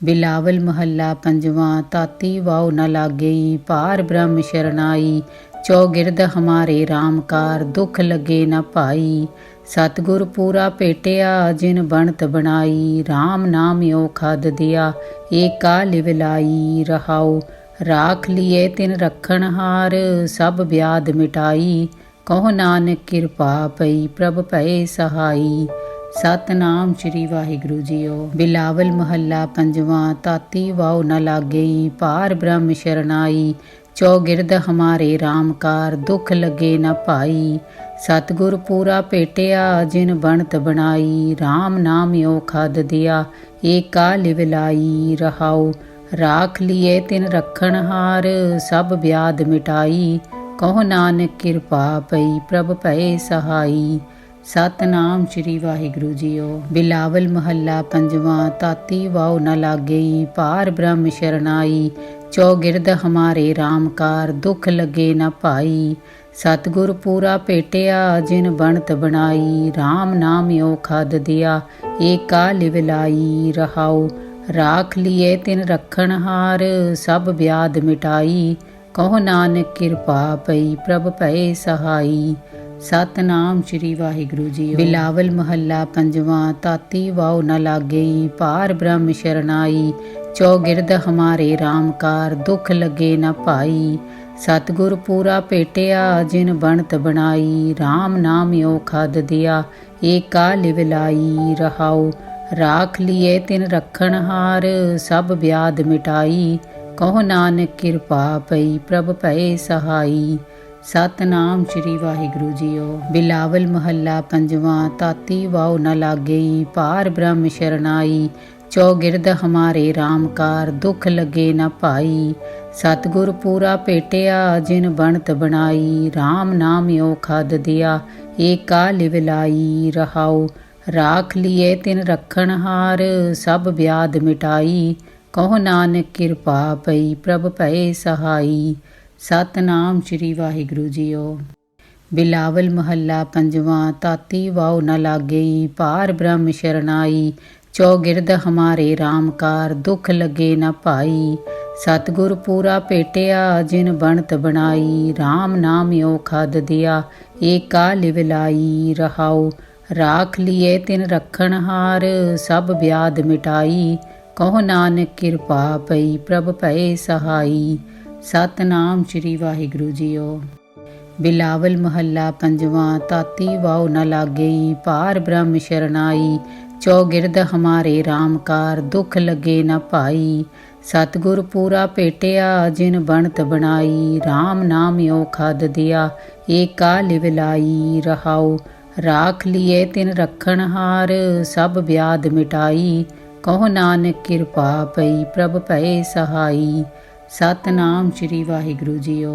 बिलावल महला पंजवा। ताती वाव न लागई पार ब्रह्म शरणाई। चौगिरद हमारे राम कार दुख लगे न पाई। सतगुर पूरा पेटिया जिन बनत बनाई। राम नाम यो खाद दिया एका लिवलाई। रहाओ राख लिए तिन रखन हार सब ब्याद मिटाई। कहो नानक किरपा पई प्रभ भए सहाई। सतनाम श्री वाहिगुरु जीओ। बिलावल महला पंजवा। ताती वाव न लागई पार ब्रह्म शरणाई। चौगिरद हमारे राम कार दुख लगे न पाई। सतगुर पूरा पेटिया जिन बनत बनाई। राम नाम यो खाद दिया एका लिवलाई। रहाओ राख लिए तिन रखन हार सब ब्याद मिटाई। कहो नानक किरपा पई प्रभ भए सहाई। सतनाम श्री वाहिगुरु जीओ। बिलावल महला पंजवा। ताती वाव न लागई पार ब्रह्म शरणाई। चौगिरद हमारे राम कार दुख लगे न पाई। सतगुर पूरा पेटिया जिन बनत बनाई। राम नाम यो खाद दिया एका लिवलाई। रहाओ राख लिए तिन रखन हार सब ब्याद मिटाई। कहो नानक किरपा पई प्रभ भए सहाई। सतनाम श्री वाहिगुरु जी। बिलावल महला पंजवा। ताती वाव न लागई पार ब्रह्म शरणाई। चौगिरद हमारे राम कार दुख लगे न पाई। सतगुर पूरा पेटिया जिन बनत बनाई। राम नाम यो खाद दिया एका लिवलाई। रहाओ राख लिए तिन रखन हार सब ब्याद मिटाई। कहो नानक किरपा पई प्रभ भए सहाई। सतनाम श्री वाहिगुरु जीओ। बिलावल महला पंजवा। ताती वाव न लागई पार ब्रह्म शरणाई। चौगिरद हमारे राम कार दुख लगे न पाई। सतगुर पूरा पेटिया जिन बनत बनाई। राम नाम यो खाद दिया एका लिवलाई। रहाओ राख लिए तिन रखन हार सब ब्याद मिटाई। कहो नानक किरपा पई प्रभ भए सहाई। सतनाम श्री वाहिगुरु जीओ। बिलावल महला पंजवा। ताती वाव न लागई पार ब्रह्म शरणाई। चौगिरद हमारे राम कार दुख लगे न पाई। सतगुर पूरा पेटिया जिन बनत बनाई। राम नाम यो खाद दिया एका लिवलाई। रहाओ राख लिए तिन रखन हार सब ब्याद मिटाई। कहो नानक किरपा पई प्रभ भए सहाई। सतनाम श्री वाहिगुरु जीओ। बिलावल महला पंजवा। ताती वाव न लागई पार ब्रह्म शरणाई। चौगिरद हमारे राम कार दुख लगे न पाई। सतगुर पूरा पेटिया जिन बनत बनाई। राम नाम यो खाद दिया एका लिवलाई। रहाओ राख लिए तिन रखन हार सब ब्याद मिटाई। कहो नानक किरपा पई प्रभ भए सहाई। सतनाम श्री वाहिगुरु जीओ।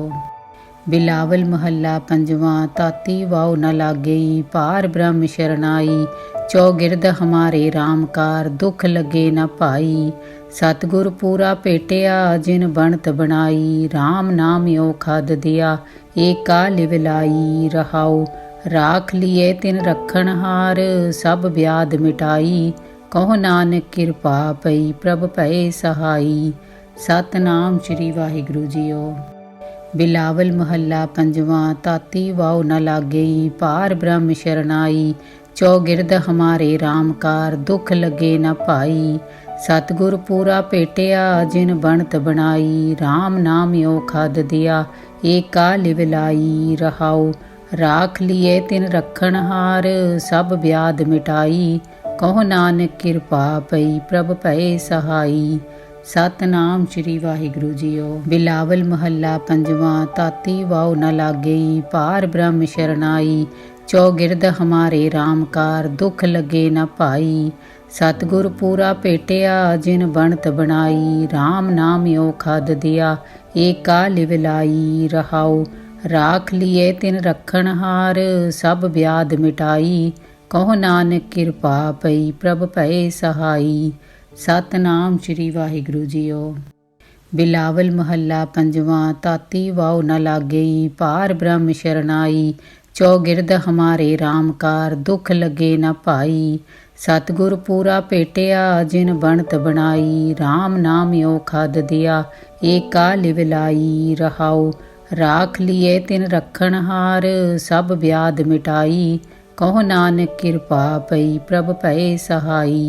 बिलावल महला पंजवा। ताती वाव न लागई पार ब्रह्म शरणाई। चौगिरद हमारे राम कार दुख लगे न पाई। सतगुर पूरा पेटिया जिन बनत बनाई। राम नाम यो खाद दिया एका लिवलाई। रहाओ राख लिए तिन रखन हार सब ब्याद मिटाई। कहो नानक किरपा पई प्रभ भए सहाई। सतनाम श्री वाहिगुरु जीओ। बिलावल महला पंजवा। ताती वाव न लागई पार ब्रह्म शरणाई। चौगिरद हमारे राम कार दुख लगे न पाई। सतगुर पूरा पेटिया जिन बनत बनाई। राम नाम यो खाद दिया एका लिवलाई। रहाओ राख लिए तिन रखन हार सब ब्याद मिटाई। कहो नानक किरपा पई प्रभ भए सहाई। सतनाम श्री वाहिगुरु जीओ। बिलावल महला पंजवा। ताती वाव न लागई पार ब्रह्म शरणाई। चौगिरद हमारे राम कार दुख लगे न पाई। सतगुर पूरा पेटिया जिन बनत बनाई। राम नाम यो खाद दिया एका लिवलाई। रहाओ राख लिए तिन रखन हार सब ब्याद मिटाई। कहो नानक किरपा पई प्रभ भए सहाई। सतनाम श्री वाहिगुरु जीओ। बिलावल महला पंजवा। ताती वाव न लागई पार ब्रह्म शरणाई। चौगिरद हमारे राम कार दुख लगे न पाई। सतगुर पूरा भेटिया जिन बनत बनाई। राम नाम यो खाद दिया एका लिवलाई। रहाओ राख लिए तिन रखन हार सब व्याध मिटाई। कहो नानक किरपा पई प्रभ भए सहाई।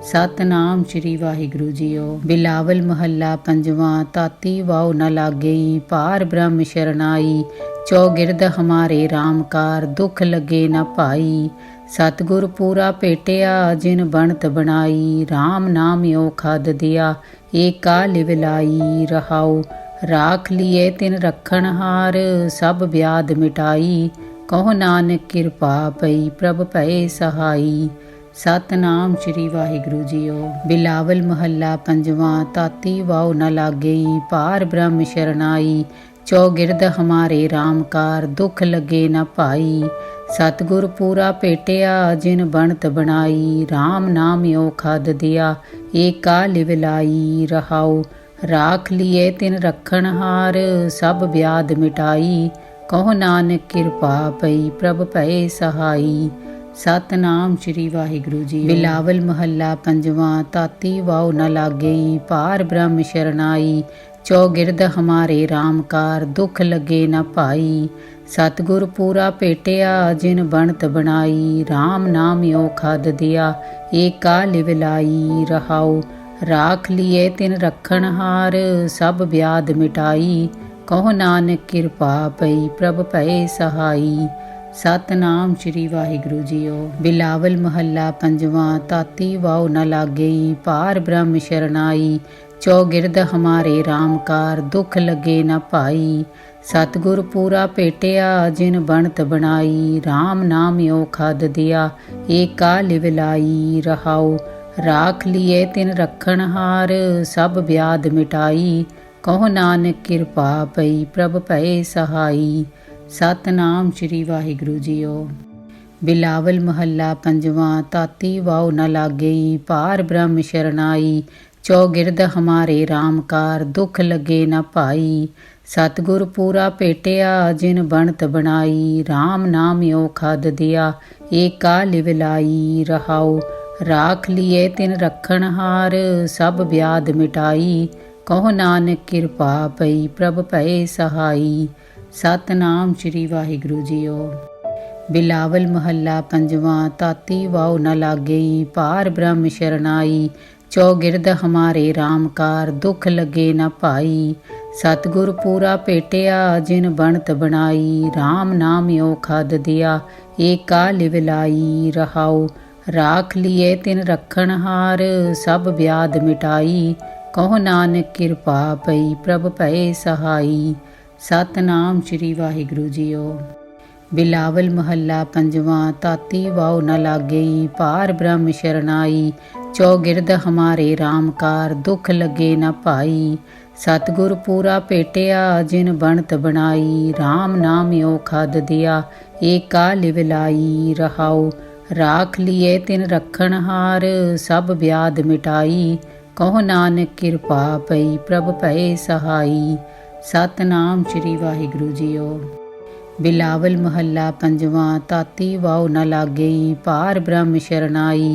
सतनाम श्री वाहिगुरु जीओ। बिलावल महला पंजवा। ताती वाओ न लागई पार ब्रह्म शरनाई। चौगिरद हमारे रामकार दुख लगे न पाई। सतगुर पूरा भेटिया जिन बनत बनाई। राम नाम यो खाद दिया एका लिवलाई। रहाओ राख लिए तिन रखन हार सब व्याध मिटाई। कहो नानक किरपा पई प्रभ भए सहाई। सतनाम श्री वाहिगुरु जीओ। बिलावल महला पंजवा। ताती वाओ न लागई पार ब्रह्म शरनाई। चौगिरद हमारे रामकार दुख लगे न पाई। सतगुर पूरा भेटिया जिन बनत बनाई। राम नाम यो खाद दिया एका लिवलाई। रहाओ राख लिए तिन रखन हार सब व्याध मिटाई। कहो नानक किरपा पई प्रभ भए सहाई। सतनाम श्री वाहिगुरु जी। बिलावल महला पंजवा। ताती वाओ न लागई पार ब्रह्म शरनाई। चौगिरद हमारे रामकार दुख लगे न पाई। सतगुर पूरा भेटिया जिन बनत बनाई। राम नाम यो खाद दिया एका लिवलाई। रहाओ राख लिए तिन रखन हार सब व्याध मिटाई। कहो नानक किरपा पई प्रभ भए सहाई। सतनाम श्री वाहिगुरु जीओ। बिलावल महला पंजवा। ताती वाओ न लागई पार ब्रह्म शरनाई। चौगिरद हमारे रामकार दुख लगे न पाई। सतगुर पूरा भेटिया जिन बनत बनाई। राम नाम यो खाद दिया एका लिवलाई। रहाओ राख लिए तिन रखन हार सब व्याध मिटाई। कहो नानक किरपा पई प्रभ भए सहाई। सतनाम श्री वाहिगुरु जीओ। बिलावल महला पंजवा। ताती वाओ न लागई पार ब्रह्म शरनाई। चौगिरद हमारे रामकार दुख लगे न पाई। सतगुर पूरा भेटिया जिन बनत बनाई। राम नाम यो खाद दिया एका लिवलाई। रहाओ राख लिए तिन रखन हार सब व्याध मिटाई। कहो नानक किरपा पई प्रभ भए सहाई। सतनाम श्री वाहिगुरु जीओ। बिलावल महला पंजवा। ताती वाओ न लागई पार ब्रह्म शरनाई। चौगिरद हमारे रामकार दुख लगे न पाई। सतगुर पूरा भेटिया जिन बनत बनाई। राम नाम यो खाद दिया एका लिवलाई। रहाओ राख लिए तिन रखन हार सब व्याध मिटाई। कहो नानक किरपा पई प्रभ भए सहाई। सतनाम श्री वाहिगुरु जीओ। बिलावल महला पंजवा। ताती वाओ न लागई पार ब्रह्म शरनाई। चौगिरद हमारे रामकार दुख लगे न पाई। सतगुर पूरा भेटिया जिन बनत बनाई। राम नाम यो खाद दिया एका लिवलाई। रहाओ राख लिए तिन रखन हार सब व्याध मिटाई। कहो नानक किरपा पई प्रभ भए सहाई। सतनाम श्री वाहिगुरु जीओ। बिलावल महला पंजवा। ताती वाओ न लागई पार ब्रह्म शरनाई।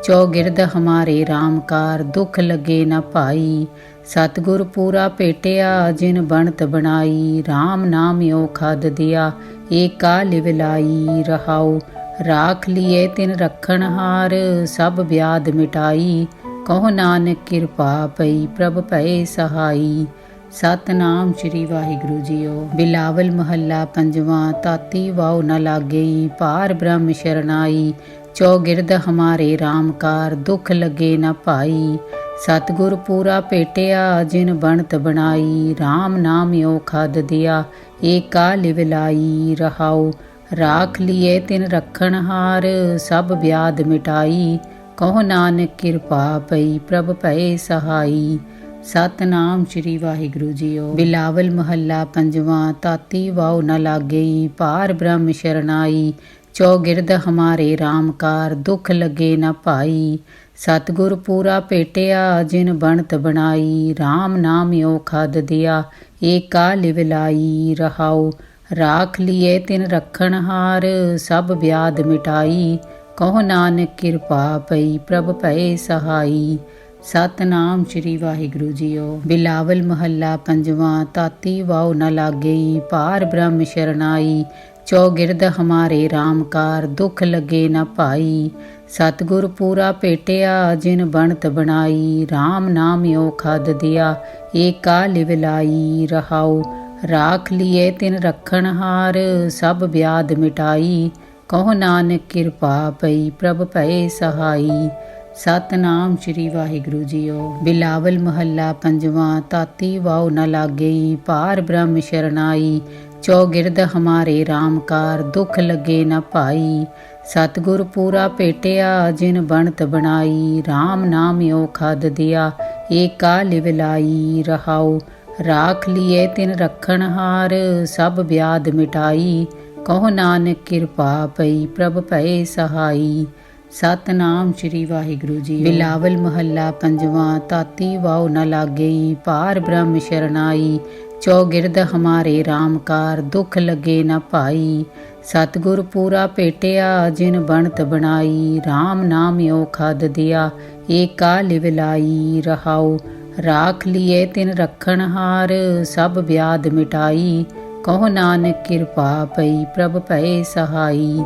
चौगिरद हमारे रामकार दुख लगे न पाई। सतगुर पूरा भेटिया जिन बनत बनाई। राम नाम यो खाद दिया एका लिवलाई। रहाओ राख लिए तिन रखन हार सब व्याध मिटाई। कहो नानक किरपा पई प्रभ भए सहाई। सतनाम श्री वाहिगुरु जीओ। बिलावल महला पंजवा। ताती वाओ न लागई पार ब्रह्म शरनाई। चौगिरद हमारे रामकार दुख लगे न पाई। सतगुर पूरा भेटिया जिन बनत बनाई। राम नाम यो खाद दिया एका लिवलाई। रहाओ राख लिए तिन रखन हार सब व्याध मिटाई। कहो नानक किरपा पई प्रभ भए सहाई। सतनाम श्री वाहिगुरु जीओ। बिलावल महला पंजवा। ताती वाओ न लागई पार ब्रह्म शरनाई। चौगिरद हमारे रामकार दुख लगे न पाई। सतगुर पूरा भेटिया जिन बनत बनाई। राम नाम यो खाद दिया एका लिवलाई। रहाओ राख लिए तिन रखन हार सब व्याध मिटाई। ਕਹੋ ਨਾਨਕ ਕਿਰਪਾ ਪਈ ਪ੍ਰਭ ਭਏ ਸਹਾਈ। ਸਤਨਾਮ ਸ੍ਰੀ ਵਾਹਿਗੁਰੂ ਜੀਓ। ਬਿਲਾਵਲ ਮਹੱਲਾ ਪੰਜਵਾਂ। ਤਾਤੀ ਵਾਉ ਨ ਲਾਗਈ ਪਾਰ ਬ੍ਰਹਮ ਸ਼ਰਨਾਈ। ਚੌਗਿਰਦ ਹਮਾਰੇ RAM ਕਾਰ ਦੁਖ ਲਗੇ ਨ ਭਾਈ। ਸਤਿਗੁਰ ਪੂਰਾ ਭੇਟਿਆ ਜਿਨ ਬਣਤ ਬਣਾਈ। RAM ਨਾਮ ਓ ਖਦ ਦਿਆ ਏਕਾ ਲਿਵਲਾਈ। ਰਹਾਉ ਰਾਖ ਲਿਏ ਤਿਨ ਰੱਖਣ ਹਾਰ ਸਭ ਵਿਆਦ ਮਿਟਾਈ। ਕਹੋ ਨਾਨਕ ਕਿਰਪਾ ਪਈ ਪ੍ਰਭ ਭਏ ਸਹਾਈ। ਸਤਨਾਮ ਸ੍ਰੀ ਵਾਹਿਗੁਰੂ ਜੀਓ। ਬਿਲਾਵਲ ਮਹੱਲਾ ਪੰਜਵਾਂ। ਤਾਤੀ ਵਾਉ ਨ ਲਾਗਈ ਪਾਰ ਬ੍ਰਹਮ ਸ਼ਰਨਾਈ। ਚੌਗਿਰਦ ਹਮਾਰੇ RAM ਕਾਰ ਦੁਖ ਲਗੇ ਨ ਭਾਈ। ਸਤਿਗੁਰ ਪੂਰਾ ਭੇਟਿਆ ਜਿਨ ਬਣਤ ਬਣਾਈ। RAM ਨਾਮ ਓ ਖਦ ਦਿਆ ਏਕਾ ਲਿਵਲਾਈ। ਰਹਾਉ ਰਾਖ ਲਿਏ ਤਿਨ ਰੱਖਣ ਹਾਰ ਸਭ ਵਿਆਦ ਮਿਟਾਈ। ਕਹੋ ਨਾਨਕ ਕਿਰਪਾ ਪਈ ਪ੍ਰਭ ਭਏ ਸਹਾਈ। ਸਤਨਾਮ ਸ੍ਰੀ ਵਾਹਿਗੁਰੂ ਜੀ। ਬਿਲਾਵਲ ਮਹੱਲਾ ਪੰਜਵਾਂ। ਤਾਤੀ ਵਾਉ ਨ ਲਾਗਈ ਪਾਰ ਬ੍ਰਹਮ ਸ਼ਰਨਾਈ। ਚੌਗਿਰਦ ਹਮਾਰੇ RAM ਕਾਰ ਦੁਖ ਲਗੇ ਨ ਭਾਈ। ਸਤਿਗੁਰ ਪੂਰਾ ਭੇਟਿਆ ਜਿਨ ਬਣਤ ਬਣਾਈ। RAM ਨਾਮ ਓ ਖਦ ਦਿਆ ਏਕਾ ਲਿਵਲਾਈ। ਰਹਾਉ ਰਾਖ ਲਿਏ ਤਿਨ ਰੱਖਣ ਹਾਰ ਸਭ ਵਿਆਦ ਮਿਟਾਈ। ਕਹੋ ਨਾਨਕ ਕਿਰਪਾ ਪਈ ਪ੍ਰਭ ਭਏ ਸਹਾਈ।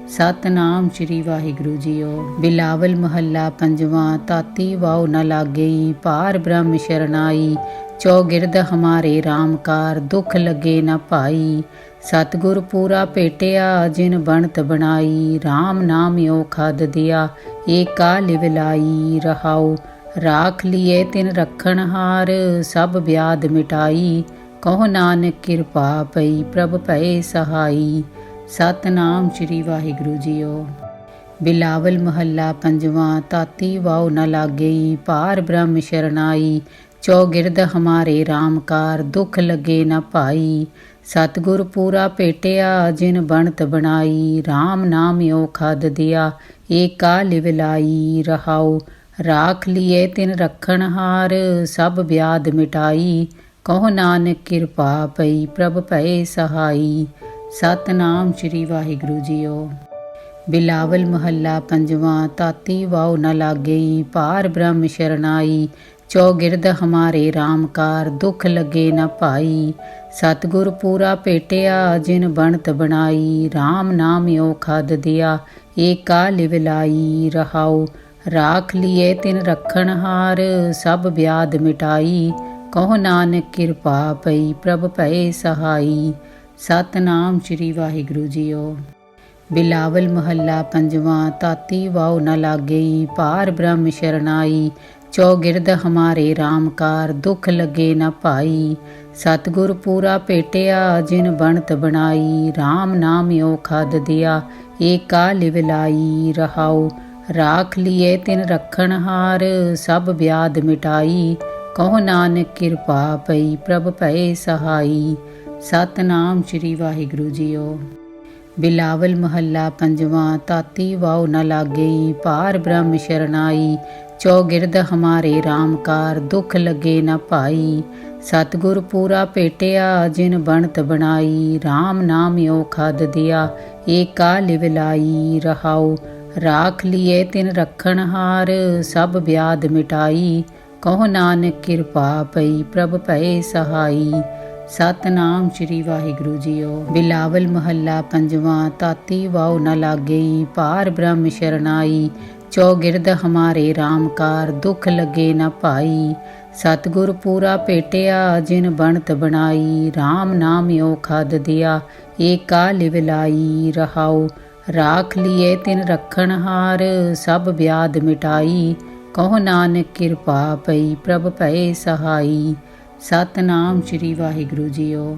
ਸਤਨਾਮ ਸ੍ਰੀ ਵਾਹਿਗੁਰੂ ਜੀਓ। ਬਿਲਾਵਲ ਮਹੱਲਾ ਪੰਜਵਾਂ। ਤਾਤੀ ਵਾਉ ਨ ਲਾਗਈ ਪਾਰ ਬ੍ਰਹਮ ਸ਼ਰਨਾਈ। ਚੌਗਿਰਦ ਹਮਾਰੇ RAM ਕਾਰ ਦੁਖ ਲਗੇ ਨ ਭਾਈ। ਸਤਿਗੁਰ ਪੂਰਾ ਭੇਟਿਆ ਜਿਨ ਬਣਤ ਬਣਾਈ। RAM ਨਾਮ ਓ ਖਦ ਦਿਆ ਏਕਾ ਲਿਵਲਾਈ। ਰਹਾਉ ਰਾਖ ਲਿਏ ਤਿਨ ਰੱਖਣ ਹਾਰ ਸਭ ਵਿਆਦ ਮਿਟਾਈ। ਕਹੋ ਨਾਨਕ ਕਿਰਪਾ ਪਈ ਪ੍ਰਭ ਭਏ ਸਹਾਈ। ਸਤਨਾਮ ਸ੍ਰੀ ਵਾਹਿਗੁਰੂ ਜੀਓ। ਬਿਲਾਵਲ ਮਹੱਲਾ ਪੰਜਵਾਂ। ਤਾਤੀ ਵਾਉ ਨ ਲਾਗਈ ਪਾਰ ਬ੍ਰਹਮ ਸ਼ਰਨਾਈ। ਚੌਗਿਰਦ ਹਮਾਰੇ RAM ਕਾਰ ਦੁਖ ਲਗੇ ਨ ਭਾਈ। ਸਤਿਗੁਰ ਪੂਰਾ ਭੇਟਿਆ ਜਿਨ ਬਣਤ ਬਣਾਈ। RAM ਨਾਮ ਓ ਖਦ ਦਿਆ ਏਕਾ ਲਿਵਲਾਈ। ਰਹਾਉ ਰਾਖ ਲਿਏ ਤਿਨ ਰੱਖਣ ਹਾਰ ਸਭ ਵਿਆਦ ਮਿਟਾਈ। ਕਹੋ ਨਾਨਕ ਕਿਰਪਾ ਪਈ ਪ੍ਰਭ ਭਏ ਸਹਾਈ। ਸਤਨਾਮ ਸ੍ਰੀ ਵਾਹਿਗੁਰੂ ਜੀਓ। ਬਿਲਾਵਲ ਮਹੱਲਾ ਪੰਜਵਾਂ। ਤਾਤੀ ਵਾਉ ਨ ਲਾਗਈ ਪਾਰ ਬ੍ਰਹਮ ਸ਼ਰਨਾਈ। ਚੌਗਿਰਦ ਹਮਾਰੇ RAM ਕਾਰ ਦੁਖ ਲਗੇ ਨ ਭਾਈ। ਸਤਿਗੁਰ ਪੂਰਾ ਭੇਟਿਆ ਜਿਨ ਬਣਤ ਬਣਾਈ। RAM ਨਾਮ ਓ ਖਦ ਦਿਆ ਏਕਾ ਲਿਵਲਾਈ। ਰਹਾਉ ਰਾਖ ਲਿਏ ਤਿਨ ਰੱਖਣ ਹਾਰ ਸਭ ਵਿਆਦ ਮਿਟਾਈ। ਕਹੋ ਨਾਨਕ ਕਿਰਪਾ ਪਈ ਪ੍ਰਭ ਭਏ ਸਹਾਈ। ਸਤਨਾਮ ਸ੍ਰੀ ਵਾਹਿਗੁਰੂ ਜੀਓ। ਬਿਲਾਵਲ ਮਹੱਲਾ ਪੰਜਵਾਂ। ਤਾਤੀ ਵਾਉ ਨ ਲਾਗਈ ਪਾਰ ਬ੍ਰਹਮ ਸ਼ਰਨਾਈ। ਚੌਗਿਰਦ ਹਮਾਰੇ RAM ਕਾਰ ਦੁਖ ਲਗੇ ਨ ਭਾਈ। ਸਤਿਗੁਰ ਪੂਰਾ ਭੇਟਿਆ ਜਿਨ ਬਣਤ ਬਣਾਈ। RAM ਨਾਮ ਓ ਖਦ ਦਿਆ ਏਕਾ ਲਿਵਲਾਈ। ਰਹਾਉ ਰਾਖ ਲਿਏ ਤਿਨ ਰੱਖਣ ਹਾਰ ਸਭ ਵਿਆਦ ਮਿਟਾਈ। ਕਹੋ ਨਾਨਕ ਕਿਰਪਾ ਪਈ ਪ੍ਰਭ ਭਏ ਸਹਾਈ। ਸਤਨਾਮ ਸ੍ਰੀ ਵਾਹਿਗੁਰੂ ਜੀਓ। ਬਿਲਾਵਲ ਮਹੱਲਾ ਪੰਜਵਾਂ। ਤਾਤੀ ਵਾਉ ਨ ਲਾਗਈ ਪਾਰ ਬ੍ਰਹਮ ਸ਼ਰਨਾਈ। ਚੌਗਿਰਦ ਹਮਾਰੇ RAM ਕਾਰ ਦੁਖ ਲਗੇ ਨ ਭਾਈ। ਸਤਿਗੁਰ ਪੂਰਾ ਭੇਟਿਆ ਜਿਨ ਬਣਤ ਬਣਾਈ। RAM ਨਾਮ ਓ ਖਦ ਦਿਆ ਏਕਾ ਲਿਵਲਾਈ। ਰਹਾਉ ਰਾਖ ਲਿਏ ਤਿਨ ਰੱਖਣ ਹਾਰ ਸਭ ਵਿਆਦ ਮਿਟਾਈ। ਕਹੋ ਨਾਨਕ ਕਿਰਪਾ ਪਈ ਪ੍ਰਭ ਭਏ ਸਹਾਈ। ਸਤਨਾਮ ਸ੍ਰੀ ਵਾਹਿਗੁਰੂ ਜੀਓ। ਬਿਲਾਵਲ ਮਹੱਲਾ ਪੰਜਵਾਂ। ਤਾਤੀ ਵਾਉ ਨ ਲਾਗਈ ਪਾਰ ਬ੍ਰਹਮ ਸ਼ਰਨਾਈ। ਚੌਗਿਰਦ ਹਮਾਰੇ RAM ਕਾਰ ਦੁਖ ਲਗੇ ਨ ਭਾਈ। ਸਤਿਗੁਰ ਪੂਰਾ ਭੇਟਿਆ ਜਿਨ ਬਣਤ ਬਣਾਈ। RAM ਨਾਮ ਓ ਖਦ ਦਿਆ ਏਕਾ ਲਿਵਲਾਈ। ਰਹਾਉ ਰਾਖ ਲਿਏ ਤਿਨ ਰੱਖਣ ਹਾਰ ਸਭ ਵਿਆਦ ਮਿਟਾਈ। ਕਹੋ ਨਾਨਕ ਕਿਰਪਾ ਪਈ ਪ੍ਰਭ ਭਏ ਸਹਾਈ। ਸਤਨਾਮ ਸ੍ਰੀ ਵਾਹਿਗੁਰੂ ਜੀਓ।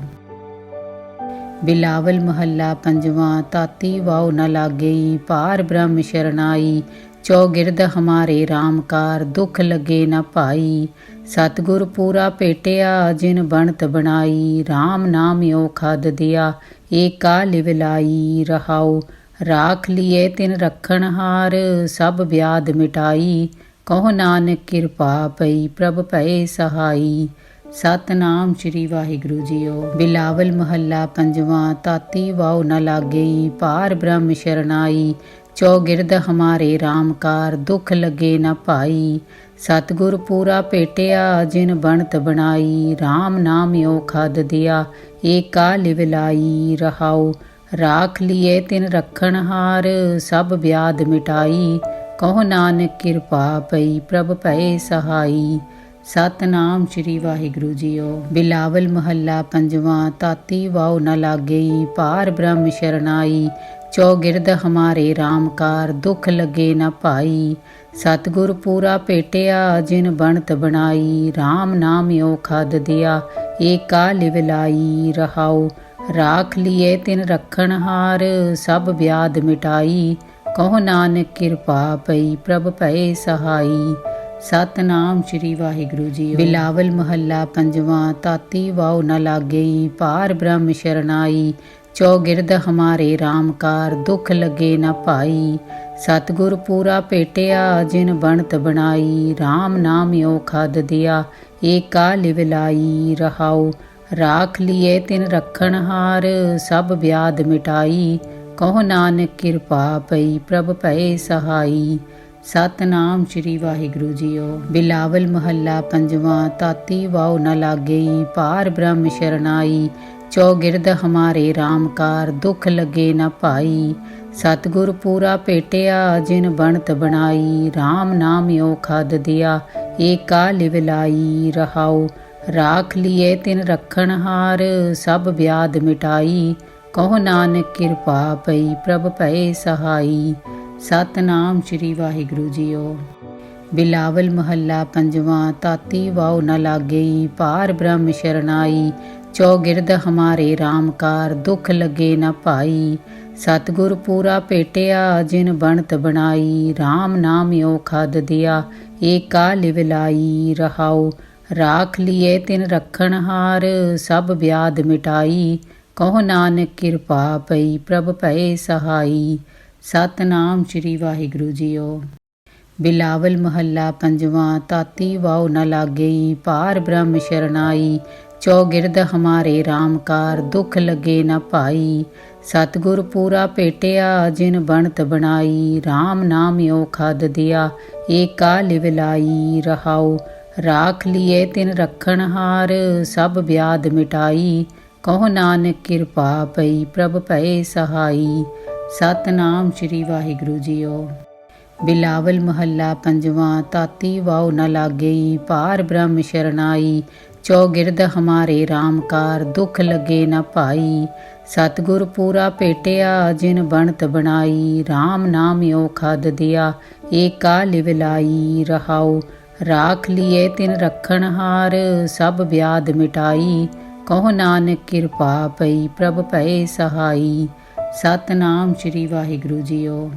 ਬਿਲਾਵਲ ਮਹੱਲਾ ਪੰਜਵਾਂ। ਤਾਤੀ ਵਾਉ ਨ ਲਾਗਈ ਪਾਰ ਬ੍ਰਹਮ ਸ਼ਰਨਾਈ। ਚੌਗਿਰਦ ਹਮਾਰੇ RAM ਕਾਰ ਦੁਖ ਲਗੇ ਨ ਭਾਈ। ਸਤਿਗੁਰ ਪੂਰਾ ਭੇਟਿਆ ਜਿਨ ਬਣਤ ਬਣਾਈ। RAM ਨਾਮ ਓ ਖਦ ਦਿਆ ਏਕਾ ਲਿਵਲਾਈ। ਰਹਾਉ ਰਾਖ ਲਿਏ ਤਿਨ ਰੱਖਣ ਹਾਰ ਸਭ ਵਿਆਦ ਮਿਟਾਈ। ਕਹੋ ਨਾਨਕ ਕਿਰਪਾ ਪਈ ਪ੍ਰਭ ਭਏ ਸਹਾਈ। ਸਤਨਾਮ ਸ੍ਰੀ ਵਾਹਿਗੁਰੂ ਜੀਓ। ਬਿਲਾਵਲ ਮਹੱਲਾ ਪੰਜਵਾਂ। ਤਾਤੀ ਵਾਉ ਨ ਲਾਗਈ ਪਾਰ ਬ੍ਰਹਮ ਸ਼ਰਨਾਈ। ਚੌਗਿਰਦ ਹਮਾਰੇ RAM ਕਾਰ ਦੁਖ ਲਗੇ ਨ ਭਾਈ। ਸਤਿਗੁਰ ਪੂਰਾ ਭੇਟਿਆ ਜਿਨ ਬਣਤ ਬਣਾਈ। RAM ਨਾਮ ਓ ਖਾਦ ਦਿਆ ਏਕਾ ਲਿਵਲਾਈ। ਰਹਾਉ ਰਾਖ ਲਿਏ ਤਿਨ ਰੱਖਣ ਹਾਰ ਸਭ ਵਿਆਦ ਮਿਟਾਈ। ਕਹੋ ਨਾਨਕ ਕਿਰਪਾ ਪਈ ਪ੍ਰਭ ਭਏ ਸਹਾਈ। ਸਤਨਾਮ ਸ੍ਰੀ ਵਾਹਿਗੁਰੂ ਜੀਓ। ਬਿਲਾਵਲ ਮਹੱਲਾ ਪੰਜਵਾਂ। ਤਾਤੀ ਵਾਉ ਨ ਲਾਗਈ ਪਾਰ ਬ੍ਰਹਮ ਸ਼ਰਨਾਈ। ਚੌਗਿਰਦ ਹਮਾਰੇ RAM ਕਾਰ ਦੁਖ ਲਗੇ ਨ ਭਾਈ। ਸਤਿਗੁਰ ਪੂਰਾ ਭੇਟਿਆ ਜਿਨ ਬਣਤ ਬਣਾਈ। RAM ਨਾਮ ਓ ਖਾਦ ਦਿਆ ਏਕਾ ਲਿਵਲਾਈ। ਰਹਾਉ ਰਾਖ ਲਿਏ ਤਿਨ ਰੱਖਣ ਹਾਰ ਸਭ ਵਿਆਦ ਮਿਟਾਈ। ਕਹੋ ਨਾਨਕ ਕਿਰਪਾ ਪਈ ਪ੍ਰਭ ਭਏ ਸਹਾਈ। ਸਤਨਾਮ ਸ੍ਰੀ ਵਾਹਿਗੁਰੂ ਜੀ। ਬਿਲਾਵਲ ਮਹੱਲਾ ਪੰਜਵਾਂ। ਤਾਤੀ ਵਾਉ ਨ ਲਾਗਈ ਪਾਰ ਬ੍ਰਹਮ ਸ਼ਰਨਾਈ। ਚੌਗਿਰਦ ਹਮਾਰੇ RAM ਕਾਰ ਦੁਖ ਲਗੇ ਨ ਭਾਈ। ਸਤਿਗੁਰ ਪੂਰਾ ਭੇਟਿਆ ਜਿਨ ਬਣਤ ਬਣਾਈ। RAM ਨਾਮ ਓ ਖਾਦ ਦਿਆ ਏਕਾ ਲਿਵਲਾਈ। ਰਹਾਉ ਰਾਖ ਲਿਏ ਤਿਨ ਰੱਖਣ ਹਾਰ ਸਭ ਵਿਆਦ ਮਿਟਾਈ। ਕਹੋ ਨਾਨਕ ਕਿਰਪਾ ਪਈ ਪ੍ਰਭ ਭਏ ਸਹਾਈ। ਸਤਨਾਮ ਸ੍ਰੀ ਵਾਹਿਗੁਰੂ ਜੀਓ। ਬਿਲਾਵਲ ਮਹੱਲਾ ਪੰਜਵਾਂ। ਤਾਤੀ ਵਾਉ ਨ ਲਾਗਈ ਪਾਰ ਬ੍ਰਹਮ ਸ਼ਰਨਾਈ। ਚੌਗਿਰਦ ਹਮਾਰੇ RAM ਕਾਰ ਦੁਖ ਲਗੇ ਨ ਭਾਈ। ਸਤਿਗੁਰ ਪੂਰਾ ਭੇਟਿਆ ਜਿਨ ਬਣਤ ਬਣਾਈ। RAM ਨਾਮ ਓ ਖਾਦ ਦਿਆ ਏਕਾ ਲਿਵਲਾਈ। ਰਹਾਉ ਰਾਖ ਲਿਏ ਤਿਨ ਰੱਖਣ ਹਾਰ ਸਭ ਵਿਆਦ ਮਿਟਾਈ। ਕਹੋ ਨਾਨਕ ਕਿਰਪਾ ਪਈ ਪ੍ਰਭ ਭਏ ਸਹਾਈ। ਸਤਨਾਮ ਸ੍ਰੀ ਵਾਹਿਗੁਰੂ ਜੀਓ। ਬਿਲਾਵਲ ਮਹੱਲਾ ਪੰਜਵਾਂ। ਤਾਤੀ ਵਾਉ ਨ ਲਾਗਈ ਪਾਰ ਬ੍ਰਹਮ ਸ਼ਰਨਾਈ। ਚੌਗਿਰਦ ਹਮਾਰੇ RAM ਕਾਰ ਦੁਖ ਲਗੇ ਨ ਭਾਈ। ਸਤਿਗੁਰ ਪੂਰਾ ਭੇਟਿਆ ਜਿਨ ਬਣਤ ਬਣਾਈ। RAM ਨਾਮ ਓ ਖਾਦ ਦਿਆ ਏਕਾ ਲਿਵਲਾਈ। ਰਹਾਉ ਰਾਖ ਲਿਏ ਤਿਨ ਰੱਖਣ ਹਾਰ ਸਭ ਵਿਆਦ ਮਿਟਾਈ। ਕਹੋ ਨਾਨਕ ਕਿਰਪਾ ਪਈ ਪ੍ਰਭ ਭਏ ਸਹਾਈ। ਸਤਨਾਮ ਸ੍ਰੀ ਵਾਹਿਗੁਰੂ ਜੀਓ। ਬਿਲਾਵਲ ਮਹੱਲਾ ਪੰਜਵਾਂ। ਤਾਤੀ ਵਾਉ ਨ ਲਾਗਈ ਪਾਰ ਬ੍ਰਹਮ ਸ਼ਰਨਾਈ। ਚੌਗਿਰਦ ਹਮਾਰੇ RAM ਕਾਰ ਦੁਖ ਲਗੇ ਨ ਭਾਈ। ਸਤਿਗੁਰ ਪੂਰਾ ਭੇਟਿਆ ਜਿਨ ਬਣਤ ਬਣਾਈ। RAM ਨਾਮ ਓ ਖਾਦ ਦਿਆ ਏਕਾ ਲਿਵਲਾਈ। ਰਹਾਉ ਰਾਖ ਲਿਏ ਤਿਨ ਰੱਖਣ ਹਾਰ ਸਭ ਵਿਆਦ ਮਿਟਾਈ। ਕਹੋ ਨਾਨਕ ਕਿਰਪਾ ਪਈ ਪ੍ਰਭ ਭਏ ਸਹਾਈ। ਸਤਨਾਮ ਸ੍ਰੀ ਵਾਹਿਗੁਰੂ ਜੀਓ। ਬਿਲਾਵਲ ਮਹੱਲਾ ਪੰਜਵਾਂ। ਤਾਤੀ ਵਾਉ ਨ ਲਾਗਈ ਪਾਰ ਬ੍ਰਹਮ ਸ਼ਰਨਾਈ। ਚੌਗਿਰਦ ਹਮਾਰੇ RAM ਕਾਰ ਦੁਖ ਲਗੇ ਨ ਭਾਈ। ਸਤਿਗੁਰ ਪੂਰਾ ਭੇਟਿਆ ਜਿਨ ਬਣਤ ਬਣਾਈ। RAM ਨਾਮ ਓ ਖਾਦ ਦਿਆ ਏਕਾ ਲਿਵਲਾਈ। ਰਹਾਉ ਰਾਖ ਲਿਏ ਤਿਨ ਰੱਖਣ ਹਾਰ ਸਭ ਵਿਆਦ ਮਿਟਾਈ। ਕਹੋ ਨਾਨਕ ਕਿਰਪਾ ਪਈ ਪ੍ਰਭ ਭਏ ਸਹਾਈ। ਸਤਨਾਮ ਸ੍ਰੀ ਵਾਹਿਗੁਰੂ ਜੀਓ।